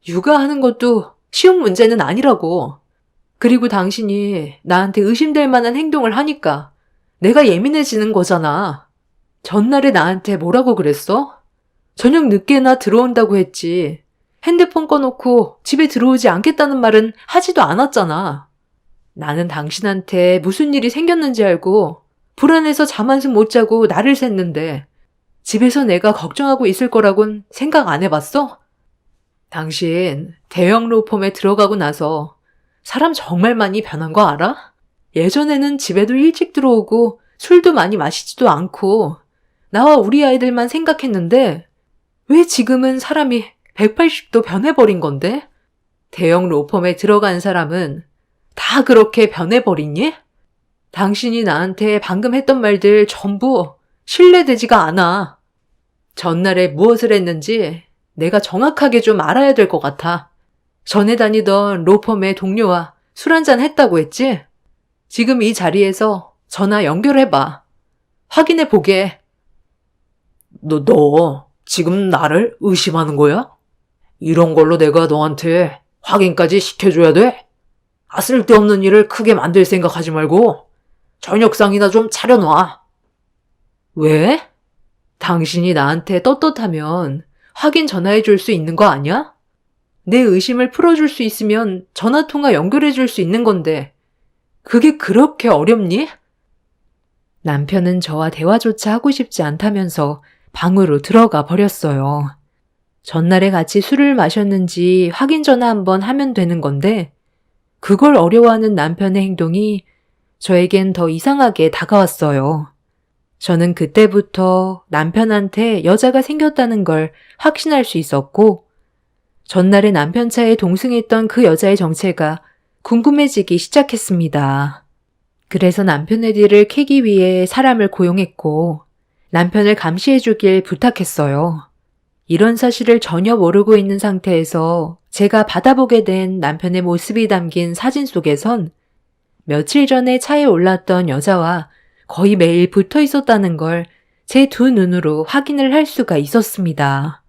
육아하는 것도 쉬운 문제는 아니라고. 그리고 당신이 나한테 의심될 만한 행동을 하니까 내가 예민해지는 거잖아. 전날에 나한테 뭐라고 그랬어? 저녁 늦게나 들어온다고 했지. 핸드폰 꺼놓고 집에 들어오지 않겠다는 말은 하지도 않았잖아. 나는 당신한테 무슨 일이 생겼는지 알고 불안해서 잠 한숨 못 자고 날을 샜는데 집에서 내가 걱정하고 있을 거라곤 생각 안 해봤어? 당신 대형 로펌에 들어가고 나서 사람 정말 많이 변한 거 알아? 예전에는 집에도 일찍 들어오고 술도 많이 마시지도 않고 나와 우리 아이들만 생각했는데 왜 지금은 사람이 180도 변해버린 건데? 대형 로펌에 들어간 사람은 다 그렇게 변해버리니? 당신이 나한테 방금 했던 말들 전부 신뢰되지가 않아. 전날에 무엇을 했는지 내가 정확하게 좀 알아야 될 것 같아. 전에 다니던 로펌의 동료와 술 한잔 했다고 했지? 지금 이 자리에서 전화 연결해봐. 확인해 보게. 너 지금 나를 의심하는 거야? 이런 걸로 내가 너한테 확인까지 시켜줘야 돼? 쓸데없는 일을 크게 만들 생각하지 말고 저녁상이나 좀 차려놔. 왜? 당신이 나한테 떳떳하면 확인 전화해 줄 수 있는 거 아니야? 내 의심을 풀어줄 수 있으면 전화통화 연결해 줄 수 있는 건데 그게 그렇게 어렵니? 남편은 저와 대화조차 하고 싶지 않다면서 방으로 들어가 버렸어요. 전날에 같이 술을 마셨는지 확인 전화 한번 하면 되는 건데 그걸 어려워하는 남편의 행동이 저에겐 더 이상하게 다가왔어요. 저는 그때부터 남편한테 여자가 생겼다는 걸 확신할 수 있었고 전날에 남편 차에 동승했던 그 여자의 정체가 궁금해지기 시작했습니다. 그래서 남편의 뒤를 캐기 위해 사람을 고용했고 남편을 감시해주길 부탁했어요. 이런 사실을 전혀 모르고 있는 상태에서 제가 받아보게 된 남편의 모습이 담긴 사진 속에선 며칠 전에 차에 올랐던 여자와 거의 매일 붙어 있었다는 걸 제 두 눈으로 확인을 할 수가 있었습니다.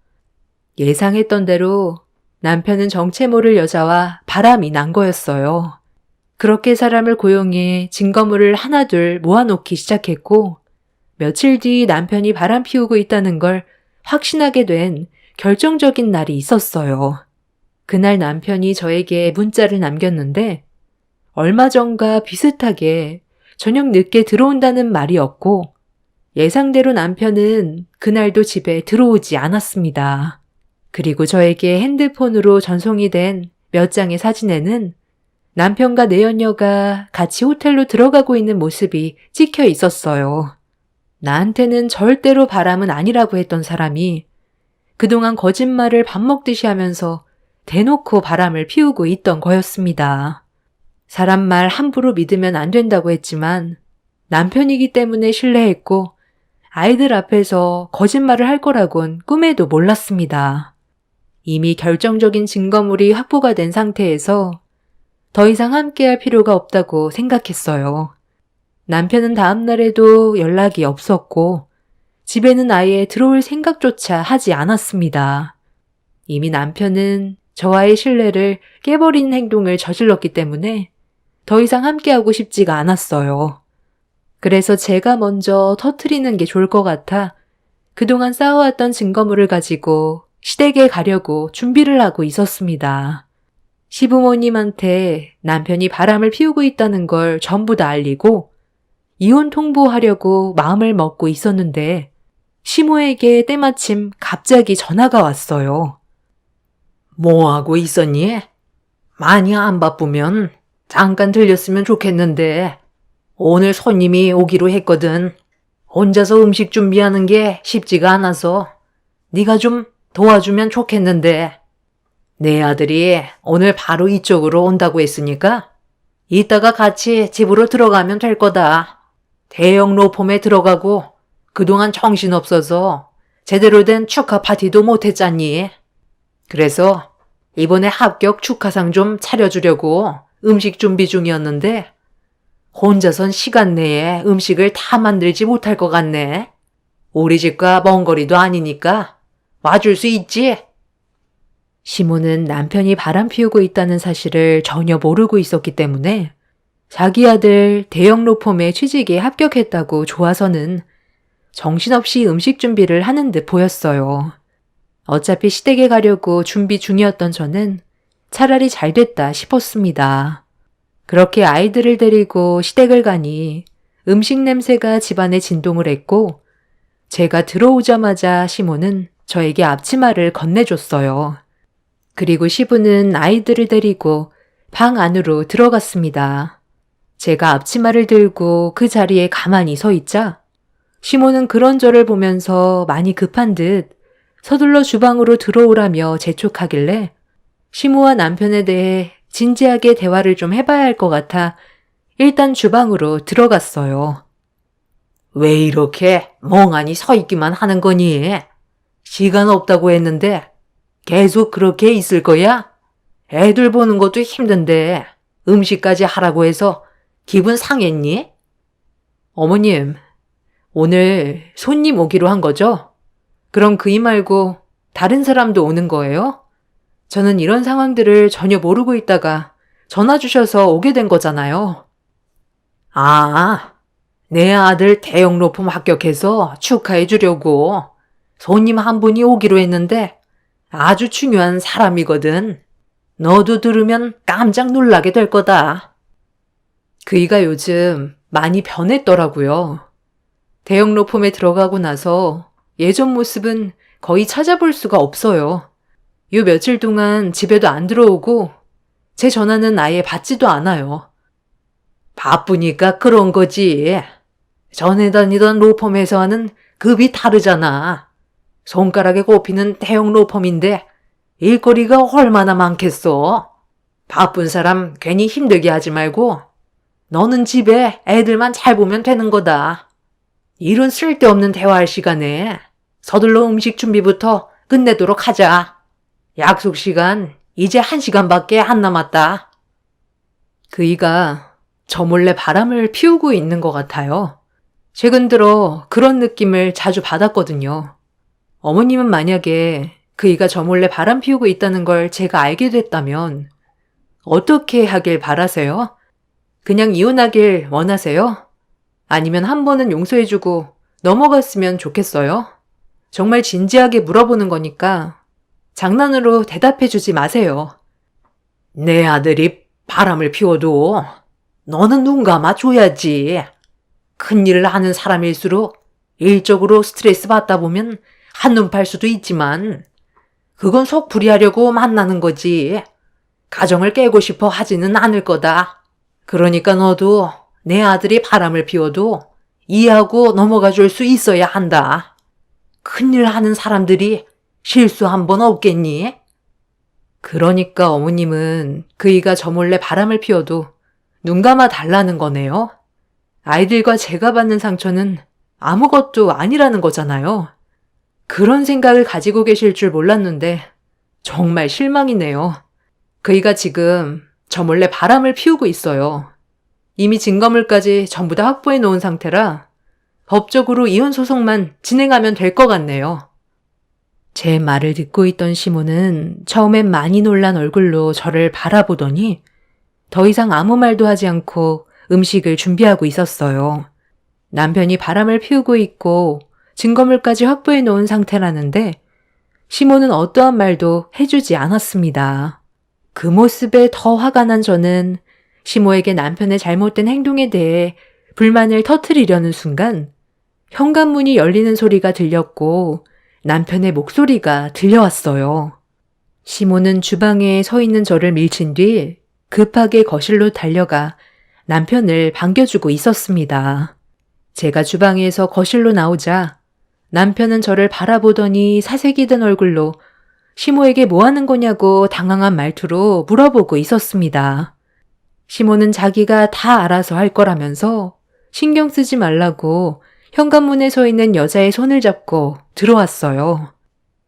예상했던 대로 남편은 정체 모를 여자와 바람이 난 거였어요. 그렇게 사람을 고용해 증거물을 하나둘 모아놓기 시작했고 며칠 뒤 남편이 바람 피우고 있다는 걸 확신하게 된 결정적인 날이 있었어요. 그날 남편이 저에게 문자를 남겼는데 얼마 전과 비슷하게 저녁 늦게 들어온다는 말이었고 예상대로 남편은 그날도 집에 들어오지 않았습니다. 그리고 저에게 핸드폰으로 전송이 된 몇 장의 사진에는 남편과 내연녀가 같이 호텔로 들어가고 있는 모습이 찍혀 있었어요. 나한테는 절대로 바람은 아니라고 했던 사람이 그동안 거짓말을 밥 먹듯이 하면서 대놓고 바람을 피우고 있던 거였습니다. 사람 말 함부로 믿으면 안 된다고 했지만 남편이기 때문에 신뢰했고 아이들 앞에서 거짓말을 할 거라곤 꿈에도 몰랐습니다. 이미 결정적인 증거물이 확보가 된 상태에서 더 이상 함께할 필요가 없다고 생각했어요. 남편은 다음 날에도 연락이 없었고 집에는 아예 들어올 생각조차 하지 않았습니다. 이미 남편은 저와의 신뢰를 깨버리는 행동을 저질렀기 때문에 더 이상 함께하고 싶지가 않았어요. 그래서 제가 먼저 터뜨리는 게 좋을 것 같아 그동안 쌓아왔던 증거물을 가지고 시댁에 가려고 준비를 하고 있었습니다. 시부모님한테 남편이 바람을 피우고 있다는 걸 전부 다 알리고 이혼 통보하려고 마음을 먹고 있었는데 시모에게 때마침 갑자기 전화가 왔어요. 뭐 하고 있었니? 많이 안 바쁘면 잠깐 들렸으면 좋겠는데 오늘 손님이 오기로 했거든. 혼자서 음식 준비하는 게 쉽지가 않아서 네가 좀 도와주면 좋겠는데 내 아들이 오늘 바로 이쪽으로 온다고 했으니까 이따가 같이 집으로 들어가면 될 거다. 대형 로펌에 들어가고 그동안 정신없어서 제대로 된 축하 파티도 못했잖니. 그래서 이번에 합격 축하상 좀 차려주려고 음식 준비 중이었는데 혼자선 시간 내에 음식을 다 만들지 못할 것 같네. 우리 집과 먼 거리도 아니니까 와줄 수 있지? 시모는 남편이 바람 피우고 있다는 사실을 전혀 모르고 있었기 때문에 자기 아들 대형 로펌에 취직에 합격했다고 좋아서는 정신없이 음식 준비를 하는 듯 보였어요. 어차피 시댁에 가려고 준비 중이었던 저는 차라리 잘 됐다 싶었습니다. 그렇게 아이들을 데리고 시댁을 가니 음식 냄새가 집안에 진동을 했고 제가 들어오자마자 시모는 저에게 앞치마를 건네줬어요. 그리고 시부는 아이들을 데리고 방 안으로 들어갔습니다. 제가 앞치마를 들고 그 자리에 가만히 서 있자 시모는 그런 저를 보면서 많이 급한 듯 서둘러 주방으로 들어오라며 재촉하길래 시모와 남편에 대해 진지하게 대화를 좀 해봐야 할 것 같아 일단 주방으로 들어갔어요. 왜 이렇게 멍하니 서 있기만 하는 거니? 시간 없다고 했는데 계속 그렇게 있을 거야? 애들 보는 것도 힘든데 음식까지 하라고 해서 기분 상했니? 어머님, 오늘 손님 오기로 한 거죠? 그럼 그이 말고 다른 사람도 오는 거예요? 저는 이런 상황들을 전혀 모르고 있다가 전화 주셔서 오게 된 거잖아요. 아, 내 아들 대형 로펌 합격해서 축하해 주려고 손님 한 분이 오기로 했는데 아주 중요한 사람이거든. 너도 들으면 깜짝 놀라게 될 거다. 그이가 요즘 많이 변했더라고요. 대형 로펌에 들어가고 나서 예전 모습은 거의 찾아볼 수가 없어요. 요 며칠 동안 집에도 안 들어오고 제 전화는 아예 받지도 않아요. 바쁘니까 그런 거지. 전에 다니던 로펌에서와는 급이 다르잖아. 손가락에 꼽히는 대형 로펌인데 일거리가 얼마나 많겠어. 바쁜 사람 괜히 힘들게 하지 말고 너는 집에 애들만 잘 보면 되는 거다. 이런 쓸데없는 대화할 시간에 서둘러 음식 준비부터 끝내도록 하자. 약속 시간 이제 1시간밖에 안 남았다. 그이가 저 몰래 바람을 피우고 있는 것 같아요. 최근 들어 그런 느낌을 자주 받았거든요. 어머님은 만약에 그이가 저 몰래 바람 피우고 있다는 걸 제가 알게 됐다면 어떻게 하길 바라세요? 그냥 이혼하길 원하세요? 아니면 한 번은 용서해주고 넘어갔으면 좋겠어요? 정말 진지하게 물어보는 거니까 장난으로 대답해주지 마세요. 내 아들이 바람을 피워도 너는 눈 감아줘야지. 큰일을 하는 사람일수록 일적으로 스트레스 받다 보면 한눈 팔 수도 있지만 그건 속풀이하려고 만나는 거지. 가정을 깨고 싶어 하지는 않을 거다. 그러니까 너도 내 아들이 바람을 피워도 이해하고 넘어가 줄 수 있어야 한다. 큰일 하는 사람들이 실수 한 번 없겠니? 그러니까 어머님은 그이가 저 몰래 바람을 피워도 눈 감아 달라는 거네요. 아이들과 제가 받는 상처는 아무것도 아니라는 거잖아요. 그런 생각을 가지고 계실 줄 몰랐는데 정말 실망이네요. 그이가 지금 저 몰래 바람을 피우고 있어요. 이미 증거물까지 전부 다 확보해 놓은 상태라 법적으로 이혼 소송만 진행하면 될 것 같네요. 제 말을 듣고 있던 시모는 처음엔 많이 놀란 얼굴로 저를 바라보더니 더 이상 아무 말도 하지 않고 음식을 준비하고 있었어요. 남편이 바람을 피우고 있고 증거물까지 확보해 놓은 상태라는데 시모는 어떠한 말도 해주지 않았습니다. 그 모습에 더 화가 난 저는 시모에게 남편의 잘못된 행동에 대해 불만을 터뜨리려는 순간 현관문이 열리는 소리가 들렸고 남편의 목소리가 들려왔어요. 시모는 주방에 서 있는 저를 밀친 뒤 급하게 거실로 달려가 남편을 반겨주고 있었습니다. 제가 주방에서 거실로 나오자 남편은 저를 바라보더니 사색이 든 얼굴로 시모에게 뭐 하는 거냐고 당황한 말투로 물어보고 있었습니다. 시모는 자기가 다 알아서 할 거라면서 신경 쓰지 말라고 현관문에 서 있는 여자의 손을 잡고 들어왔어요.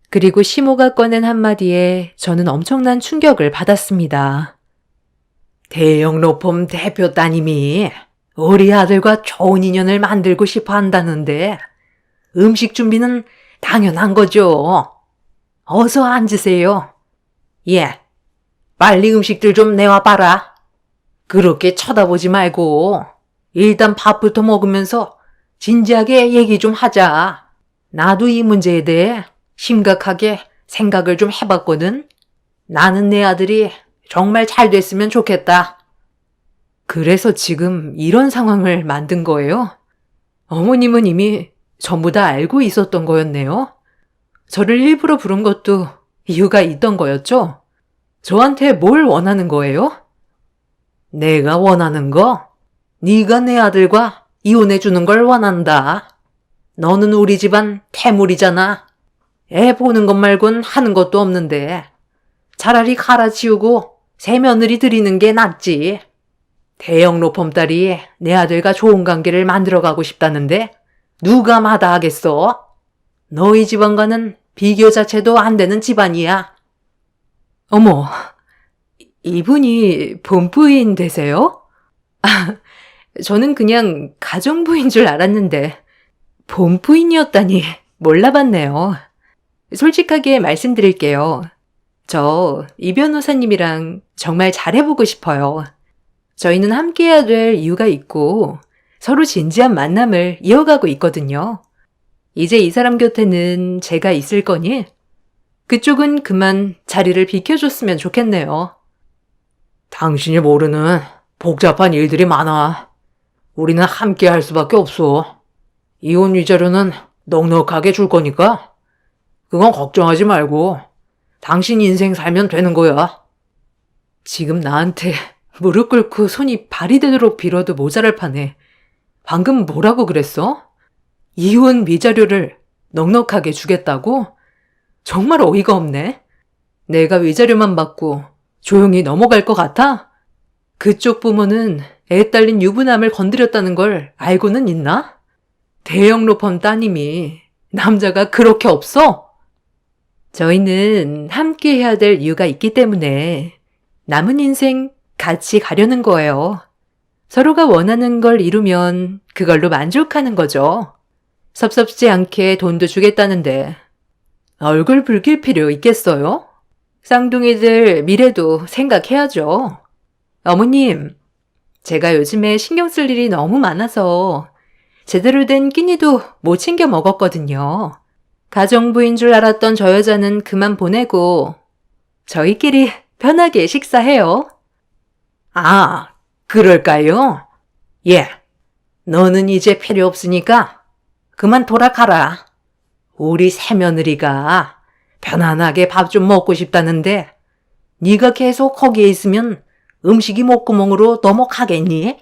그리고 시모가 꺼낸 한마디에 저는 엄청난 충격을 받았습니다. 대형 로펌 대표 따님이 우리 아들과 좋은 인연을 만들고 싶어 한다는데 음식 준비는 당연한 거죠. 어서 앉으세요. 예, 빨리 음식들 좀 내와 봐라. 그렇게 쳐다보지 말고 일단 밥부터 먹으면서 진지하게 얘기 좀 하자. 나도 이 문제에 대해 심각하게 생각을 좀 해봤거든. 나는 내 아들이 정말 잘 됐으면 좋겠다. 그래서 지금 이런 상황을 만든 거예요? 어머님은 이미 전부 다 알고 있었던 거였네요? 저를 일부러 부른 것도 이유가 있던 거였죠? 저한테 뭘 원하는 거예요? 내가 원하는 거? 네가 내 아들과 이혼해 주는 걸 원한다. 너는 우리 집안 태물이잖아. 애 보는 것 말곤 하는 것도 없는데 차라리 갈아치우고 새 며느리 들이는 게 낫지. 대형 로펌딸이 내 아들과 좋은 관계를 만들어가고 싶다는데 누가 마다하겠어? 너희 집안과는 비교 자체도 안 되는 집안이야. 어머, 이분이 본부인 되세요? 아, 저는 그냥 가정부인 줄 알았는데 본부인이었다니 몰라봤네요. 솔직하게 말씀드릴게요. 저 이 변호사님이랑 정말 잘해보고 싶어요. 저희는 함께해야 될 이유가 있고 서로 진지한 만남을 이어가고 있거든요. 이제 이 사람 곁에는 제가 있을 거니 그쪽은 그만 자리를 비켜줬으면 좋겠네요. 당신이 모르는 복잡한 일들이 많아. 우리는 함께 할 수밖에 없어. 이혼 위자료는 넉넉하게 줄 거니까 그건 걱정하지 말고 당신 인생 살면 되는 거야. 지금 나한테 무릎 꿇고 손이 발이 되도록 빌어도 모자랄 판에 방금 뭐라고 그랬어? 이혼 위자료를 넉넉하게 주겠다고? 정말 어이가 없네. 내가 위자료만 받고 조용히 넘어갈 것 같아? 그쪽 부모는 애 딸린 유부남을 건드렸다는 걸 알고는 있나? 대형 로펌 따님이 남자가 그렇게 없어? 저희는 함께 해야 될 이유가 있기 때문에 남은 인생 같이 가려는 거예요. 서로가 원하는 걸 이루면 그걸로 만족하는 거죠. 섭섭지 않게 돈도 주겠다는데 얼굴 붉힐 필요 있겠어요? 쌍둥이들 미래도 생각해야죠. 어머님, 제가 요즘에 신경 쓸 일이 너무 많아서 제대로 된 끼니도 못 챙겨 먹었거든요. 가정부인 줄 알았던 저 여자는 그만 보내고 저희끼리 편하게 식사해요. 아, 그럴까요? 예, 너는 이제 필요 없으니까 그만 돌아가라. 우리 새며느리가 편안하게 밥 좀 먹고 싶다는데 네가 계속 거기에 있으면 음식이 목구멍으로 넘어가겠니?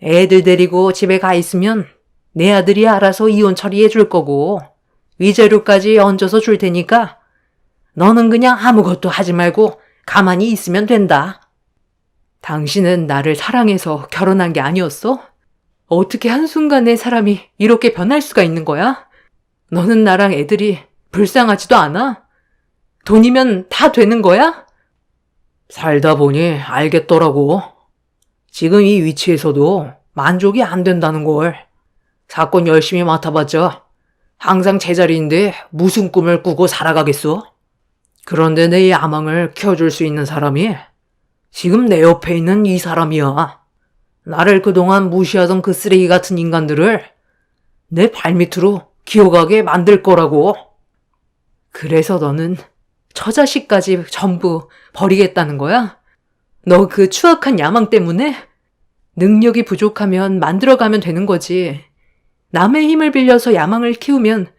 애들 데리고 집에 가 있으면 내 아들이 알아서 이혼 처리해 줄 거고 위자료까지 얹어서 줄 테니까 너는 그냥 아무것도 하지 말고 가만히 있으면 된다. 당신은 나를 사랑해서 결혼한 게 아니었어? 어떻게 한순간에 사람이 이렇게 변할 수가 있는 거야? 너는 나랑 애들이 불쌍하지도 않아? 돈이면 다 되는 거야? 살다 보니 알겠더라고. 지금 이 위치에서도 만족이 안 된다는 걸. 사건 열심히 맡아봤자 항상 제자리인데 무슨 꿈을 꾸고 살아가겠어? 그런데 내 야망을 키워줄 수 있는 사람이 지금 내 옆에 있는 이 사람이야. 나를 그동안 무시하던 그 쓰레기 같은 인간들을 내 발밑으로 기어가게 만들 거라고. 그래서 너는 처자식까지 전부 버리겠다는 거야? 너 그 추악한 야망 때문에? 능력이 부족하면 만들어가면 되는 거지. 남의 힘을 빌려서 야망을 키우면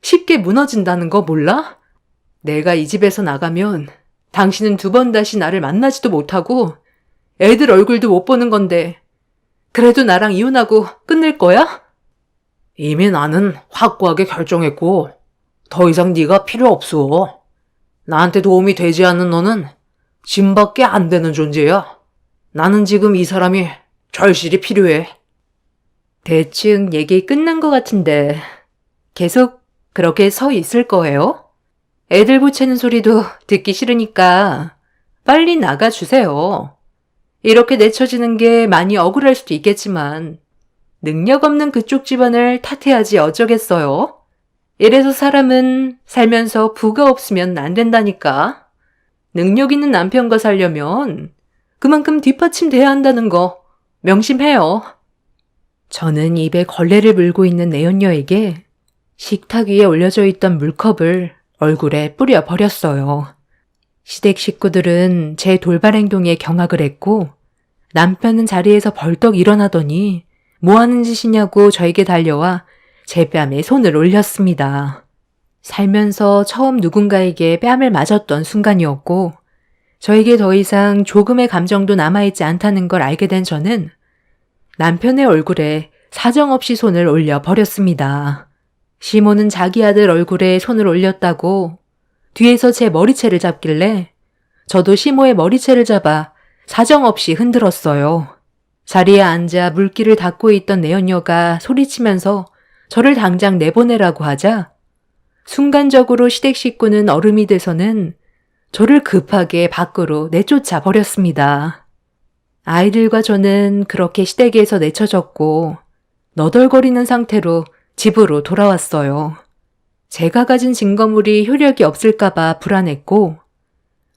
쉽게 무너진다는 거 몰라? 내가 이 집에서 나가면 당신은 두 번 다시 나를 만나지도 못하고 애들 얼굴도 못 보는 건데 그래도 나랑 이혼하고 끝낼 거야? 이미 나는 확고하게 결정했고 더 이상 네가 필요 없어. 나한테 도움이 되지 않는 너는 짐밖에 안 되는 존재야. 나는 지금 이 사람이 절실히 필요해. 대충 얘기 끝난 것 같은데 계속 그렇게 서 있을 거예요? 애들 보채는 소리도 듣기 싫으니까 빨리 나가주세요. 이렇게 내쳐지는 게 많이 억울할 수도 있겠지만 능력 없는 그쪽 집안을 탓해야지 어쩌겠어요? 이래서 사람은 살면서 부가 없으면 안 된다니까. 능력 있는 남편과 살려면 그만큼 뒷받침돼야 한다는 거 명심해요. 저는 입에 걸레를 물고 있는 내연녀에게 식탁 위에 올려져 있던 물컵을 얼굴에 뿌려 버렸어요. 시댁 식구들은 제 돌발 행동에 경악을 했고 남편은 자리에서 벌떡 일어나더니 뭐 하는 짓이냐고 저에게 달려와 제 뺨에 손을 올렸습니다. 살면서 처음 누군가에게 뺨을 맞았던 순간이었고 저에게 더 이상 조금의 감정도 남아있지 않다는 걸 알게 된 저는 남편의 얼굴에 사정없이 손을 올려 버렸습니다. 시모는 자기 아들 얼굴에 손을 올렸다고 뒤에서 제 머리채를 잡길래 저도 시모의 머리채를 잡아 사정없이 흔들었어요. 자리에 앉아 물기를 닦고 있던 내연녀가 소리치면서 저를 당장 내보내라고 하자 순간적으로 시댁 식구는 얼음이 돼서는 저를 급하게 밖으로 내쫓아 버렸습니다. 아이들과 저는 그렇게 시댁에서 내쳐졌고 너덜거리는 상태로 집으로 돌아왔어요. 제가 가진 증거물이 효력이 없을까봐 불안했고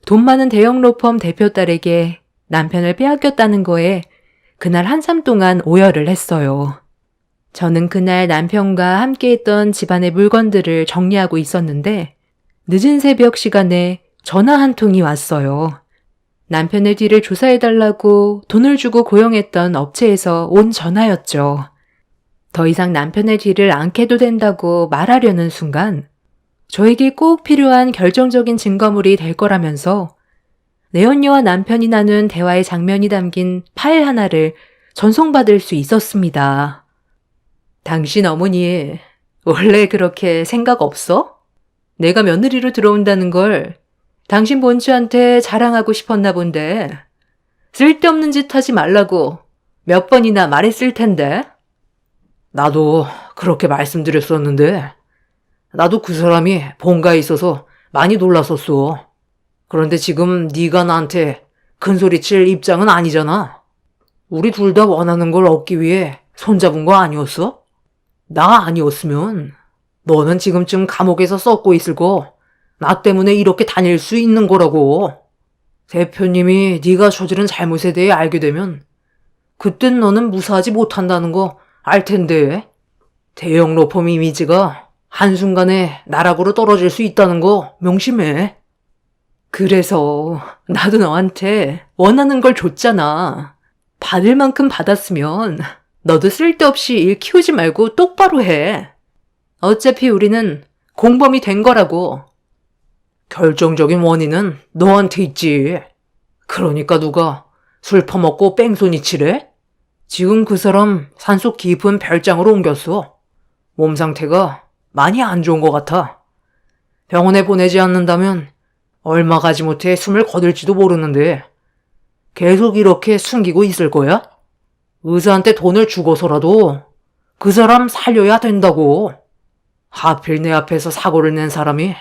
돈 많은 대형 로펌 대표 딸에게 남편을 빼앗겼다는 거에 그날 한참 동안 오열을 했어요. 저는 그날 남편과 함께했던 집안의 물건들을 정리하고 있었는데 늦은 새벽 시간에 전화 한 통이 왔어요. 남편의 뒤를 조사해달라고 돈을 주고 고용했던 업체에서 온 전화였죠. 더 이상 남편의 뒤를 안 캐도 된다고 말하려는 순간 저에게 꼭 필요한 결정적인 증거물이 될 거라면서 내연녀와 남편이 나눈 대화의 장면이 담긴 파일 하나를 전송받을 수 있었습니다. 당신 어머니 원래 그렇게 생각 없어? 내가 며느리로 들어온다는 걸 당신 본처한테 자랑하고 싶었나 본데 쓸데없는 짓 하지 말라고 몇 번이나 말했을 텐데. 나도 그렇게 말씀드렸었는데 나도 그 사람이 본가에 있어서 많이 놀랐었어. 그런데 지금 네가 나한테 큰소리칠 입장은 아니잖아. 우리 둘 다 원하는 걸 얻기 위해 손잡은 거 아니었어? 나 아니었으면 너는 지금쯤 감옥에서 썩고 있을 거 나 때문에 이렇게 다닐 수 있는 거라고. 대표님이 네가 저지른 잘못에 대해 알게 되면 그땐 너는 무사하지 못한다는 거 알 텐데. 대형 로펌 이미지가 한순간에 나락으로 떨어질 수 있다는 거 명심해. 그래서 나도 너한테 원하는 걸 줬잖아. 받을 만큼 받았으면 너도 쓸데없이 일 키우지 말고 똑바로 해. 어차피 우리는 공범이 된 거라고. 결정적인 원인은 너한테 있지. 그러니까 누가 술 퍼먹고 뺑소니 치래? 지금 그 사람 산속 깊은 별장으로 옮겼어. 몸 상태가 많이 안 좋은 것 같아. 병원에 보내지 않는다면 얼마 가지 못해 숨을 거둘지도 모르는데 계속 이렇게 숨기고 있을 거야? 의사한테 돈을 주고서라도 그 사람 살려야 된다고. 하필 내 앞에서 사고를 낸 사람이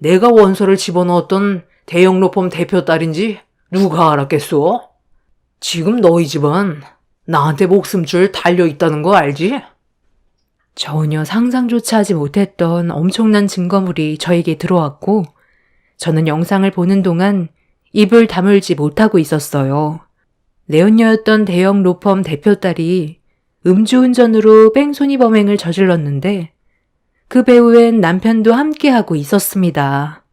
내가 원서를 집어넣었던 대형 로펌 대표 딸인지 누가 알았겠어? 지금 너희 집안 나한테 목숨줄 달려있다는 거 알지? 전혀 상상조차 하지 못했던 엄청난 증거물이 저에게 들어왔고 저는 영상을 보는 동안 입을 다물지 못하고 있었어요. 내연녀였던 대형 로펌 대표 딸이 음주운전으로 뺑소니 범행을 저질렀는데 그 배후엔 남편도 함께하고 있었습니다.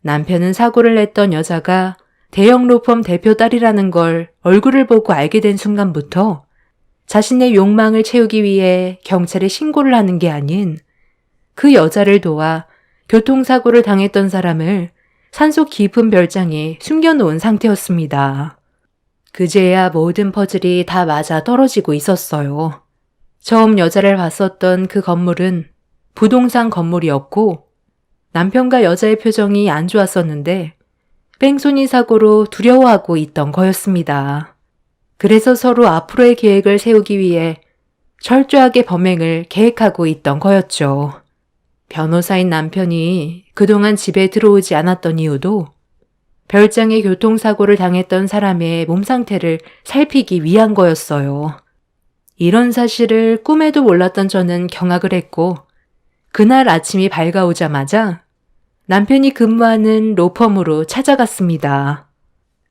남편은 사고를 냈던 여자가 대형 로펌 대표 딸이라는 걸 얼굴을 보고 알게 된 순간부터 자신의 욕망을 채우기 위해 경찰에 신고를 하는 게 아닌 그 여자를 도와 교통사고를 당했던 사람을 산속 깊은 별장에 숨겨놓은 상태였습니다. 그제야 모든 퍼즐이 다 맞아 떨어지고 있었어요. 처음 여자를 봤었던 그 건물은 부동산 건물이었고 남편과 여자의 표정이 안 좋았었는데 뺑소니 사고로 두려워하고 있던 거였습니다. 그래서 서로 앞으로의 계획을 세우기 위해 철저하게 범행을 계획하고 있던 거였죠. 변호사인 남편이 그동안 집에 들어오지 않았던 이유도 별장에 교통사고를 당했던 사람의 몸 상태를 살피기 위한 거였어요. 이런 사실을 꿈에도 몰랐던 저는 경악을 했고 그날 아침이 밝아오자마자 남편이 근무하는 로펌으로 찾아갔습니다.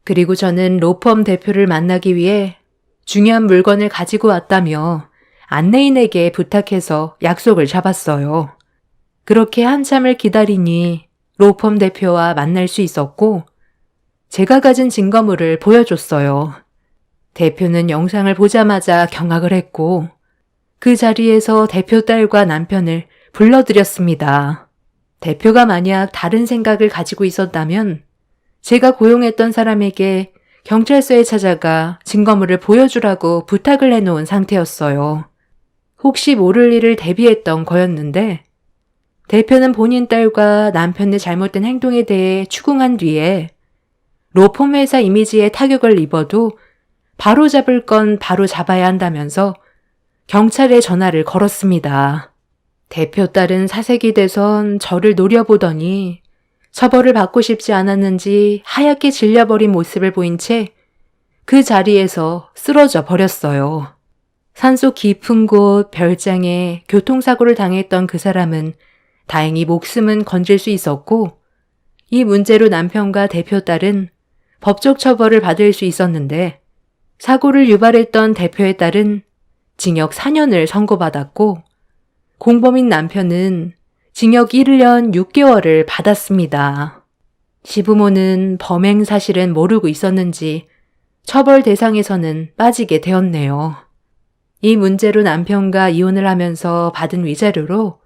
그리고 저는 로펌 대표를 만나기 위해 중요한 물건을 가지고 왔다며 안내인에게 부탁해서 약속을 잡았어요. 그렇게 한참을 기다리니 로펌 대표와 만날 수 있었고 제가 가진 증거물을 보여줬어요. 대표는 영상을 보자마자 경악을 했고 그 자리에서 대표 딸과 남편을 불러들였습니다. 대표가 만약 다른 생각을 가지고 있었다면 제가 고용했던 사람에게 경찰서에 찾아가 증거물을 보여주라고 부탁을 해놓은 상태였어요. 혹시 모를 일을 대비했던 거였는데 대표는 본인 딸과 남편의 잘못된 행동에 대해 추궁한 뒤에 로펌 회사 이미지에 타격을 입어도 바로 잡을 건 바로 잡아야 한다면서 경찰에 전화를 걸었습니다. 대표 딸은 사색이 돼선 저를 노려보더니 처벌을 받고 싶지 않았는지 하얗게 질려버린 모습을 보인 채 그 자리에서 쓰러져 버렸어요. 산속 깊은 곳 별장에 교통사고를 당했던 그 사람은 다행히 목숨은 건질 수 있었고 이 문제로 남편과 대표 딸은 법적 처벌을 받을 수 있었는데 사고를 유발했던 대표의 딸은 징역 4년을 선고받았고 공범인 남편은 징역 1년 6개월을 받았습니다. 시부모는 범행 사실은 모르고 있었는지 처벌 대상에서는 빠지게 되었네요. 이 문제로 남편과 이혼을 하면서 받은 위자료로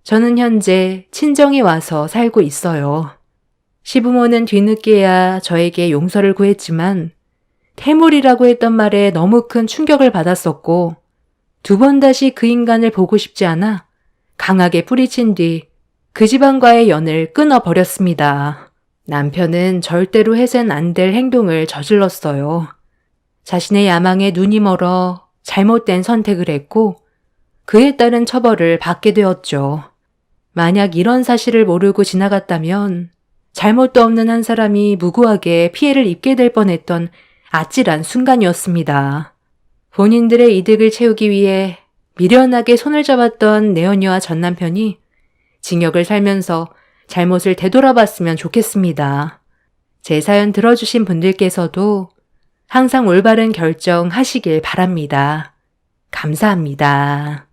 저는 현재 친정에 와서 살고 있어요. 시부모는 뒤늦게야 저에게 용서를 구했지만 태물이라고 했던 말에 너무 큰 충격을 받았었고 2번 다시 그 인간을 보고 싶지 않아 강하게 뿌리친 뒤 그 집안과의 연을 끊어버렸습니다. 남편은 절대로 해선 안 될 행동을 저질렀어요. 자신의 야망에 눈이 멀어 잘못된 선택을 했고 그에 따른 처벌을 받게 되었죠. 만약 이런 사실을 모르고 지나갔다면 잘못도 없는 한 사람이 무고하게 피해를 입게 될 뻔했던 아찔한 순간이었습니다. 본인들의 이득을 채우기 위해 미련하게 손을 잡았던 내연녀와 전남편이 징역을 살면서 잘못을 되돌아봤으면 좋겠습니다. 제 사연 들어주신 분들께서도 항상 올바른 결정하시길 바랍니다. 감사합니다.